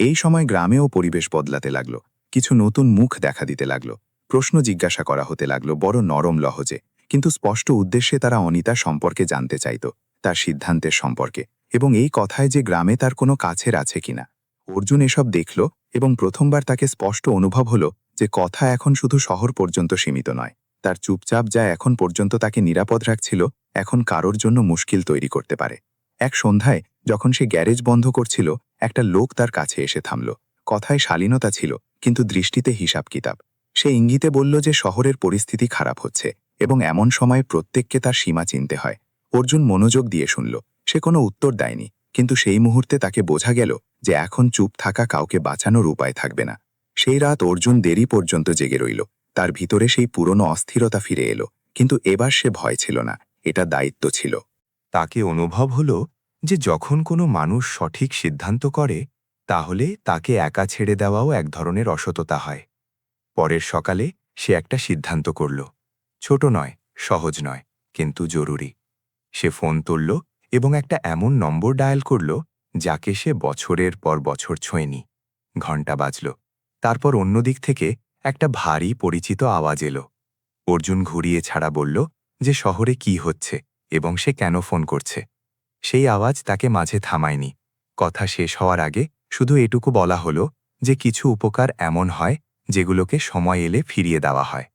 এই সময় গ্রামেও পরিবেশ বদলাতে লাগল। কিছু নতুন মুখ দেখা দিতে লাগল। প্রশ্ন জিজ্ঞাসা করা হতে লাগল বড় নরম লহজে, কিন্তু স্পষ্ট উদ্দেশ্যে। তারা অনিতা সম্পর্কে জানতে চাইত, তার সিদ্ধান্তের সম্পর্কে, এবং এই কথায় যে গ্রামে তার কোনো কাছের আছে কিনা। অর্জুন এসব দেখল এবং প্রথমবার তাকে স্পষ্ট অনুভব হলো যে কথা এখন শুধু শহর পর্যন্ত সীমিত নয়। তার চুপচাপ যা এখন পর্যন্ত তাকে নিরাপদ রাখছিল, এখন কারোর জন্য মুশকিল তৈরি করতে পারে। এক সন্ধ্যায় যখন সে গ্যারেজ বন্ধ করছিল, একটা লোক তার কাছে এসে থামল। কথায় শালীনতা ছিল, কিন্তু দৃষ্টিতে হিসাব কিতাব। সে ইঙ্গিতে বলল যে শহরের পরিস্থিতি খারাপ হচ্ছে এবং এমন সময় প্রত্যেককে তার সীমা চিনতে হয়। অর্জুন মনোযোগ দিয়ে শুনল। সে কোনো উত্তর দেয়নি, কিন্তু সেই মুহূর্তে তাকে বোঝা গেল যে এখন চুপ থাকা কাউকে বাঁচানোর উপায় থাকবে না। সেই রাত অর্জুন দেরি পর্যন্ত জেগে রইল। তার ভিতরে সেই পুরনো অস্থিরতা ফিরে এলো, কিন্তু এবার সে ভয় ছিল না, এটা দায়িত্ব ছিল। তাকে অনুভব হল যে যখন কোনো মানুষ সঠিক সিদ্ধান্ত করে, তাহলে তাকে একা ছেড়ে দেওয়াও এক ধরনের অসততা হয়। পরের সকালে সে একটা সিদ্ধান্ত করল। ছোট নয়, সহজ নয়, কিন্তু জরুরি। সে ফোন তুলল এবং একটা এমন নম্বর ডায়াল করল যাকে সে বছরের পর বছর ছোঁয়নি। ঘণ্টা বাজল। তারপর অন্য দিক থেকে একটা ভারী পরিচিত আওয়াজ এলো। অর্জুন ঘুরিয়ে ছাড়া বলল যে শহরে কি হচ্ছে এবং সে কেন ফোন করছে। সেই আওয়াজ তাকে মাঝে থামায়নি। কথা শেষ হওয়ার আগে শুধু এটুকু বলা হলো যে কিছু উপকার এমন হয় যেগুলোকে সময় এলে ফিরিয়ে দেওয়া হয়।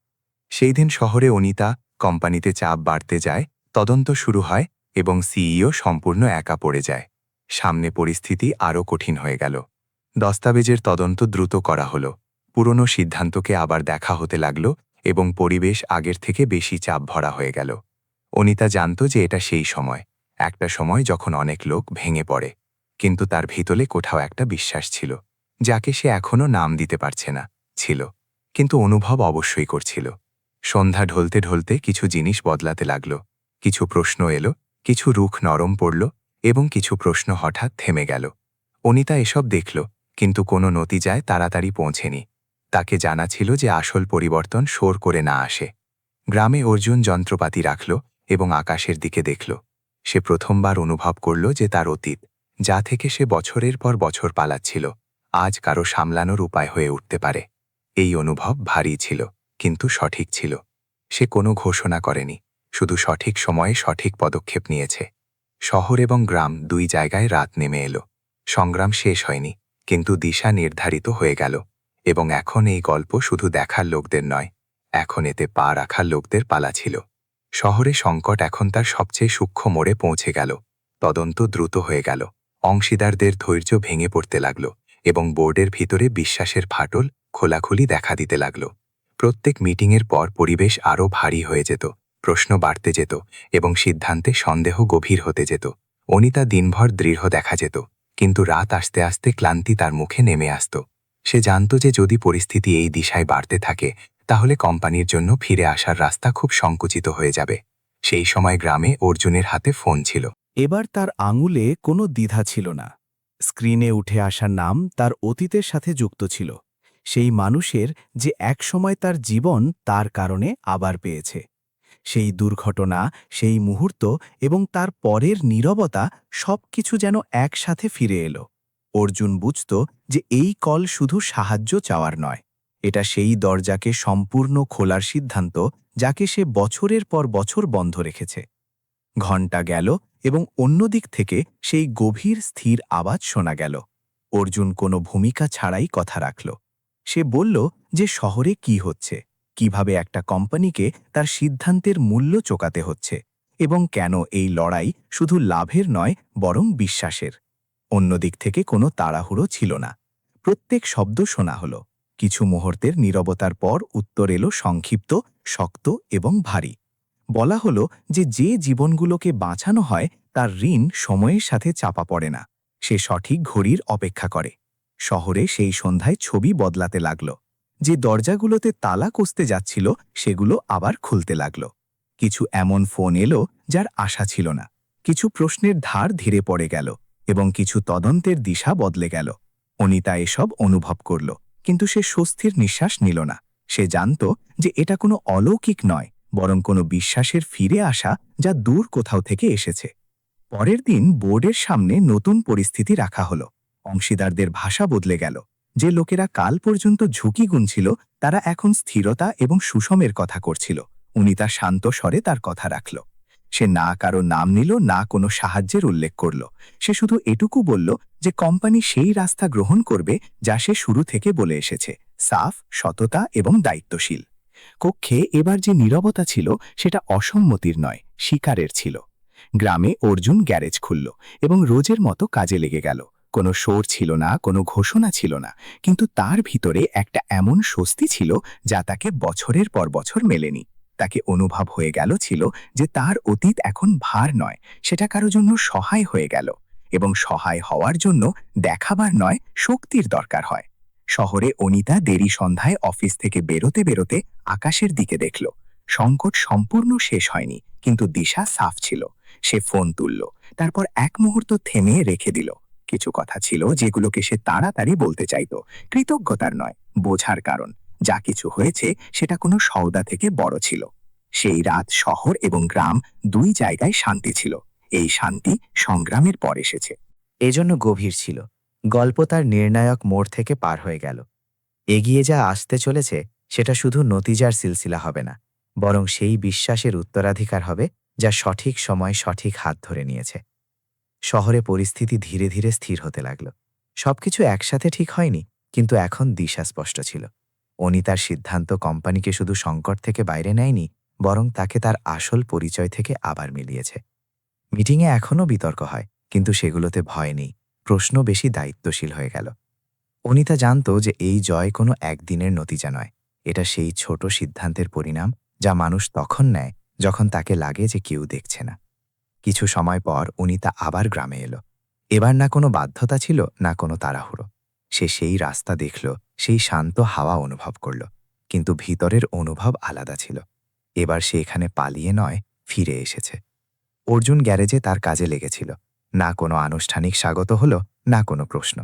সেই দিন শহরে অনিতা, কোম্পানিতে চাপ বাড়তে যায়, তদন্ত শুরু হয় এবং সিইও সম্পূর্ণ একা পড়ে যায়। সামনে পরিস্থিতি আরও কঠিন হয়ে গেল। দস্তাবেজের তদন্ত দ্রুত করা হলো। পুরনো সিদ্ধান্তকে আবার দেখা হতে লাগল এবং পরিবেশ আগের থেকে বেশি চাপ ভরা হয়ে গেল। অনিতা জানত যে এটা সেই সময়, একটা সময় যখন অনেক লোক ভেঙে পড়ে, কিন্তু তার ভিতরে কোথাও একটা বিশ্বাস ছিল, যাকে সে এখনও নাম দিতে পারছে না। ছিল, কিন্তু অনুভব অবশ্যই করছিল। সন্ধ্যা ঢলতে ঢলতে কিছু জিনিস বদলাতে লাগল। কিছু প্রশ্ন এলো, কিছু রুখ নরম পড়ল এবং কিছু প্রশ্ন হঠাৎ থেমে গেল। অনিতা এসব দেখল, কিন্তু কোনো নতিজায় তাড়াতাড়ি পৌঁছেনি। তাকে জানা ছিল যে আসল পরিবর্তন শোর করে না আসে। গ্রামে অর্জুন যন্ত্রপাতি রাখল এবং আকাশের দিকে দেখল। সে প্রথমবার অনুভব করল যে তার অতীত, যা থেকে সে বছরের পর বছর পালাচ্ছিল, আজ কারো সামলানোর উপায় হয়ে উঠতে পারে। এই অনুভব ভারী ছিল, কিন্তু সঠিক ছিল। সে কোনো ঘোষণা করেনি, শুধু সঠিক সময়ে সঠিক পদক্ষেপ নিয়েছে। শহর এবং গ্রাম দুই জায়গায় রাত নেমে এলো। সংগ্রাম শেষ হয়নি, কিন্তু দিশা নির্ধারিত হয়ে গেল। এবং এখন এই গল্প শুধু দেখার লোকদের নয়, এখন এতে পা রাখার লোকদের পালা ছিল। শহরে সংকট এখন তার সবচেয়ে সূক্ষ্ম মোড়ে পৌঁছে গেল। তদন্ত দ্রুত হয়ে গেল, অংশীদারদের ধৈর্য ভেঙে পড়তে লাগল এবং বোর্ডের ভিতরে বিশ্বাসের ফাটল খোলাখুলি দেখা দিতে লাগল। প্রত্যেক মিটিংয়ের পর পরিবেশ আরও ভারী হয়ে যেত, প্রশ্ন বাড়তে যেত এবং সিদ্ধান্তে সন্দেহ গভীর হতে যেত। অনিতা দিনভর দৃঢ় দেখা যেত, কিন্তু রাত আসতে আসতে ক্লান্তি তার মুখে নেমে আসত। সে জানত যে যদি পরিস্থিতি এই দিশায় বাড়তে থাকে, তাহলে কোম্পানির জন্য ফিরে আসার রাস্তা খুব সংকুচিত হয়ে যাবে। সেই সময় গ্রামে অর্জুনের হাতে ফোন ছিল। এবার তার আঙুলে কোনো দ্বিধা ছিল না। স্ক্রিনে উঠে আসা নাম তার অতীতের সাথে যুক্ত ছিল, সেই মানুষের যে একসময় তার জীবন তার কারণে আবার পেয়েছে। সেই দুর্ঘটনা, সেই মুহূর্ত এবং তার পরের নীরবতা, সবকিছু যেন একসাথে ফিরে এলো। অর্জুন বুঝত যে এই কল শুধু সাহায্য চাওয়ার নয়, এটা সেই দরজাকে সম্পূর্ণ খোলার সিদ্ধান্ত, যাকে সে বছরের পর বছর বন্ধ রেখেছে। ঘণ্টা গেল এবং অন্যদিক থেকে সেই গভীর স্থির আওয়াজ শোনা গেল। অর্জুন কোনো ভূমিকা ছাড়াই কথা রাখল। সে বলল যে শহরে কি হচ্ছে, কিভাবে একটা কোম্পানিকে তার সিদ্ধান্তের মূল্য চোকাতে হচ্ছে এবং কেন এই লড়াই শুধু লাভের নয় বরং বিশ্বাসের। অন্যদিক থেকে কোনো তাড়াহুড়ো ছিল না। প্রত্যেক শব্দ শোনা হলো। কিছু মুহূর্তের নীরবতার পর উত্তর এলো সংক্ষিপ্ত, শক্ত এবং ভারী। বলা হলো যে জীবনগুলোকে বাঁচানো হয় তার ঋণ সময়ের সাথে চাপা পড়ে না, সে সঠিক ঘড়ির অপেক্ষা করে। শহরে সেই সন্ধ্যায় ছবি বদলাতে লাগল। যে দরজাগুলোতে তালা কষতে যাচ্ছিল সেগুলো আবার খুলতে লাগল। কিছু এমন ফোন এলো যার আশা ছিল না। কিছু প্রশ্নের ধার ধীরে পড়ে গেল এবং কিছু তদন্তের দিশা বদলে গেল। অনিতা এসব অনুভব করল, কিন্তু সে স্বস্তির নিঃশ্বাস নিল না। সে জানত যে এটা কোনো অলৌকিক নয়, বরং কোনো বিশ্বাসের ফিরে আসা যা দূর কোথাও থেকে এসেছে। পরের দিন বোর্ডের সামনে নতুন পরিস্থিতি রাখা হলো। অংশীদারদের ভাষা বদলে গেল। যে লোকেরা কাল পর্যন্ত ঝুঁকি গুনছিল তারা এখন স্থিরতা এবং সুষমের কথা করছিল। অনিতা শান্ত স্বরে তার কথা রাখল। সে না কারো নাম নিল, না কোনো সাহায্যের উল্লেখ করল। সে শুধু এটুকু বলল যে কোম্পানি সেই রাস্তা গ্রহণ করবে যা সে শুরু থেকে বলে এসেছে, সাফ, সততা এবং দায়িত্বশীল। কক্ষে এবার যে নীরবতা ছিল সেটা অসম্মতির নয়, স্বীকারের ছিল। গ্রামে অর্জুন গ্যারেজ খুলল এবং রোজের মতো কাজে লেগে গেল। কোনো শোর ছিল না, কোনো ঘোষণা ছিল না, কিন্তু তার ভিতরে একটা এমন স্বস্তি ছিল যা তাকে বছরের পর বছর মেলেনি। তাকে অনুভব হয়ে গেল ছিল যে তার অতীত এখন ভার নয়, সেটা কারো জন্য সহায় হয়ে গেল, এবং সহায় হওয়ার জন্য দেখাবার নয়, শক্তির দরকার হয়। শহরে অনিতা দেরি সন্ধ্যায় অফিস থেকে বেরোতে বেরোতে আকাশের দিকে দেখল। সংকট সম্পূর্ণ শেষ হয়নি, কিন্তু দিশা সাফ ছিল। সে ফোন তুলল, তারপর এক মুহূর্ত থেমে রেখে দিল। কিছু কথা ছিল যেগুলোকে সে তাড়াতাড়ি বলতে চাইত, কৃতজ্ঞতার নয়, বোঝার কারণ। যা কিছু হয়েছে সেটা কোনো সওদা থেকে বড় ছিল। সেই রাত শহর এবং গ্রাম দুই জায়গায় শান্তি ছিল। এই শান্তি সংগ্রামের পর এসেছে। এজন্য গভীর ছিল। গল্প তার নির্ণায়ক মোড় থেকে পার হয়ে গেল। এগিয়ে যা আসতে চলেছে সেটা শুধু নতিজার সিলসিলা হবে না, বরং সেই বিশ্বাসের উত্তরাধিকার হবে যা সঠিক সময় সঠিক হাত ধরে নিয়েছে। শহরে পরিস্থিতি ধীরে ধীরে স্থির হতে লাগল। সবকিছু একসাথে ঠিক হয়নি, কিন্তু এখন দিশা স্পষ্ট ছিল। অনিতার সিদ্ধান্ত কোম্পানিকে শুধু সংকট থেকে বাইরে নেয়নি, বরং তাকে তার আসল পরিচয় থেকে আবার মিলিয়েছে। মিটিংয়ে এখনও বিতর্ক হয়, কিন্তু সেগুলোতে ভয় নেই, প্রশ্ন বেশি দায়িত্বশীল হয়ে গেল। অনিতা জানত যে এই জয় কোনো একদিনের নতিজা নয়, এটা সেই ছোট সিদ্ধান্তের পরিণাম যা মানুষ তখন নেয় যখন তাকে লাগে যে কেউ দেখছে না। কিছু সময় পর অনিতা আবার গ্রামে এলো। এবার না কোনো বাধ্যতা ছিল, না কোনো তাড়াহুড়ো। সে সেই রাস্তা দেখল, সেই শান্ত হাওয়া অনুভব করল, কিন্তু ভিতরের অনুভব আলাদা ছিল। এবার সে এখানে পালিয়ে নয়, ফিরে এসেছে। অর্জুন গ্যারেজে তার কাজে লেগেছিল। না কোনো আনুষ্ঠানিক স্বাগত হলো, না কোনো প্রশ্ন।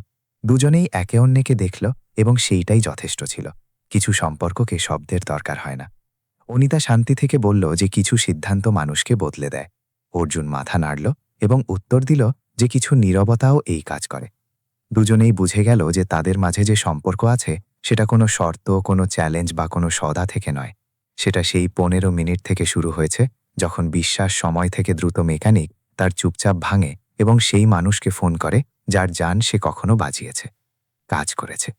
দুজনেই একে অন্যকে দেখল এবং সেইটাই যথেষ্ট ছিল। কিছু সম্পর্ককে শব্দের দরকার হয় না। অনিতা শান্তি থেকে বলল যে কিছু সিদ্ধান্ত মানুষকে বদলে দেয়। অর্জুন মাথা নাড়ল এবং উত্তর দিল যে কিছু নীরবতাও এই কাজ করে। দুজনেই বুঝে গেল যে তাদের মাঝে যে সম্পর্ক আছে সেটা কোনো শর্ত, কোনো চ্যালেঞ্জ বা কোনো সদা থেকে নয়। সেটা সেই 15 মিনিট থেকে শুরু হয়েছে, যখন বিশ্বাস সময় থেকে দ্রুত মেকানিক তার চুপচাপ ভাঙে এবং সেই মানুষকে ফোন করে যার যান সে কখনো বাঁচিয়েছে, কাজ করেছে।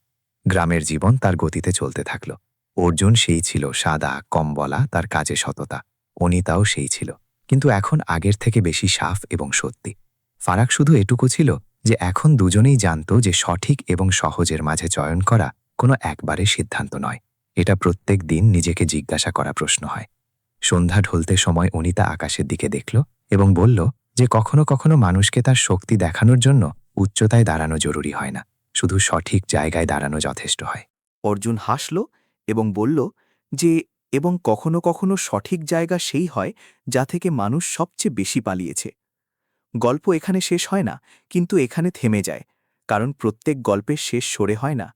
গ্রামের জীবন তার গতিতে চলতে থাকল। অর্জুন সেই ছিল সাদা, কম বলা, তার কাজে সততা। অনিতাও সেই ছিল, কিন্তু এখন আগের থেকে বেশি সাফ এবং সত্যি। ফারাক শুধু এটুকু ছিল যে এখন দুজনেই জানত যে সঠিক এবং সহজের মাঝে চয়ন করা কোনো একবারের সিদ্ধান্ত নয়। এটা প্রত্যেক দিন নিজেকে জিজ্ঞাসা করা প্রশ্ন হয়। সন্ধ্যা ঢলতে সময় অনিতা আকাশের দিকে দেখল এবং বলল যে কখনো কখনো মানুষকে তার শক্তি দেখানোর জন্য উচ্চতায় দাঁড়ানো জরুরি হয় না, শুধু সঠিক জায়গায় দাঁড়ানো যথেষ্ট হয়। অর্জুন হাসল এবং বলল যে এবং কখনো কখনো সঠিক জায়গা সেই হয় যা থেকে মানুষ সবচেয়ে বেশি পালিয়েছে। গল্প এখানে শেষ হয় না, কিন্তু এখানে থেমে যায়, কারণ প্রত্যেক গল্পের শেষ সরে হয় না।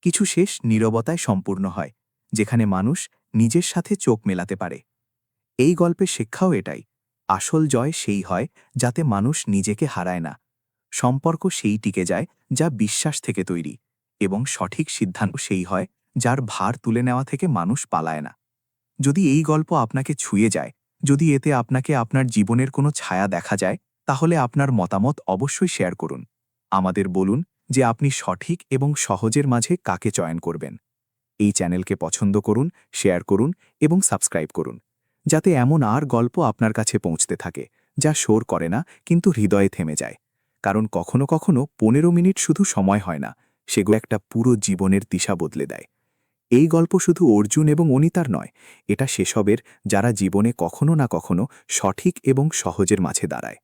কিছু শেষ নীরবতায় সম্পূর্ণ হয়, যেখানে মানুষ নিজের সাথে চোখ মেলাতে পারে। এই গল্পের শিক্ষাও এটাই, আসল জয় সেই হয় যাতে মানুষ নিজেকে হারায় না। সম্পর্ক সেই টিকে যায় যা বিশ্বাস থেকে তৈরি, এবং সঠিক সিদ্ধান্ত সেই হয় যার ভার তুলে নেওয়া থেকে মানুষ পালায় না। যদি এই গল্প আপনাকে ছুঁয়ে যায়, যদি এতে আপনাকে আপনার জীবনের কোনো ছায়া দেখা যায়, তাহলে আপনার মতামত অবশ্যই শেয়ার করুন। আমাদের বলুন যে আপনি সঠিক এবং সহজের মাঝে কাকে চয়ন করবেন। এই চ্যানেলকে পছন্দ করুন, শেয়ার করুন এবং সাবস্ক্রাইব করুন, যাতে এমন আর গল্প আপনার কাছে পৌঁছতে থাকে যা শোর করে না কিন্তু হৃদয়ে থেমে যায়। কারণ কখনো কখনো 15 মিনিট শুধু সময় হয় না, সেগুলো একটা পুরো জীবনের দিশা বদলে দেয়। এই গল্প শুধু অর্জুন এবং অনিতার নয়, এটা সেসবের যারা জীবনে কখনো না কখনো সঠিক এবং সহজের মাঝে দাঁড়ায়।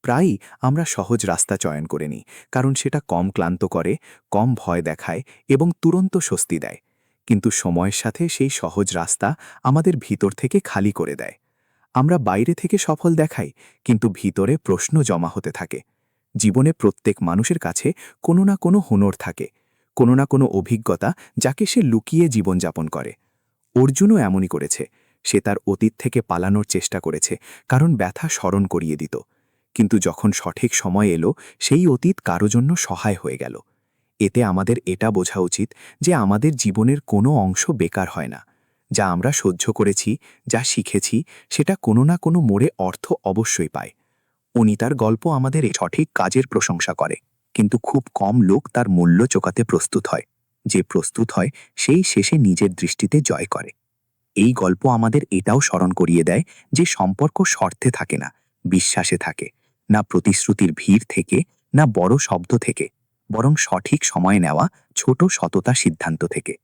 প্রায়ই আমরা সহজ রাস্তা চয়ন করে নিই, কারণ সেটা কম ক্লান্ত করে, কম ভয় দেখায় এবং তুরন্ত স্বস্তি দেয়। কিন্তু সময়ের সাথে সেই সহজ রাস্তা আমাদের ভিতর থেকে খালি করে দেয়। আমরা বাইরে থেকে সফল দেখাই, কিন্তু ভিতরে প্রশ্ন জমা হতে থাকে। জীবনে প্রত্যেক মানুষের কাছে কোনো না কোনো হুনর থাকে, কোনো না কোনো অভিজ্ঞতা যাকে সে লুকিয়ে জীবনযাপন করে। অর্জুনও এমনই করেছে। সে তার অতীত থেকে পালানোর চেষ্টা করেছে, কারণ ব্যথা স্মরণ করিয়ে দিত। কিন্তু যখন সঠিক সময় এলো, সেই অতীত কারো জন্য সহায় হয়ে গেল। এতে আমাদের এটা বোঝা উচিত যে আমাদের জীবনের কোনো অংশ বেকার হয় না। যা আমরা সহ্য করেছি, যা শিখেছি, সেটা কোনো না কোনো মোড়ে অর্থ অবশ্যই পায়। অনিতার গল্প আমাদের এই সঠিক কাজের প্রশংসা করে, কিন্তু খুব কম লোক তার মূল্য চোকাতে প্রস্তুত হয়। যে প্রস্তুত হয়, সেই শেষে নিজের দৃষ্টিতে জয় করে। এই গল্প আমাদের এটাও স্মরণ করিয়ে দেয় যে সম্পর্ক স্বার্থে থাকে না, বিশ্বাসে থাকে। না প্রতিশ্রুতির ভিড় থেকে, না বড় শব্দ থেকে, বরং সঠিক সময় নেওয়া ছোট সততা সিদ্ধান্ত থেকে।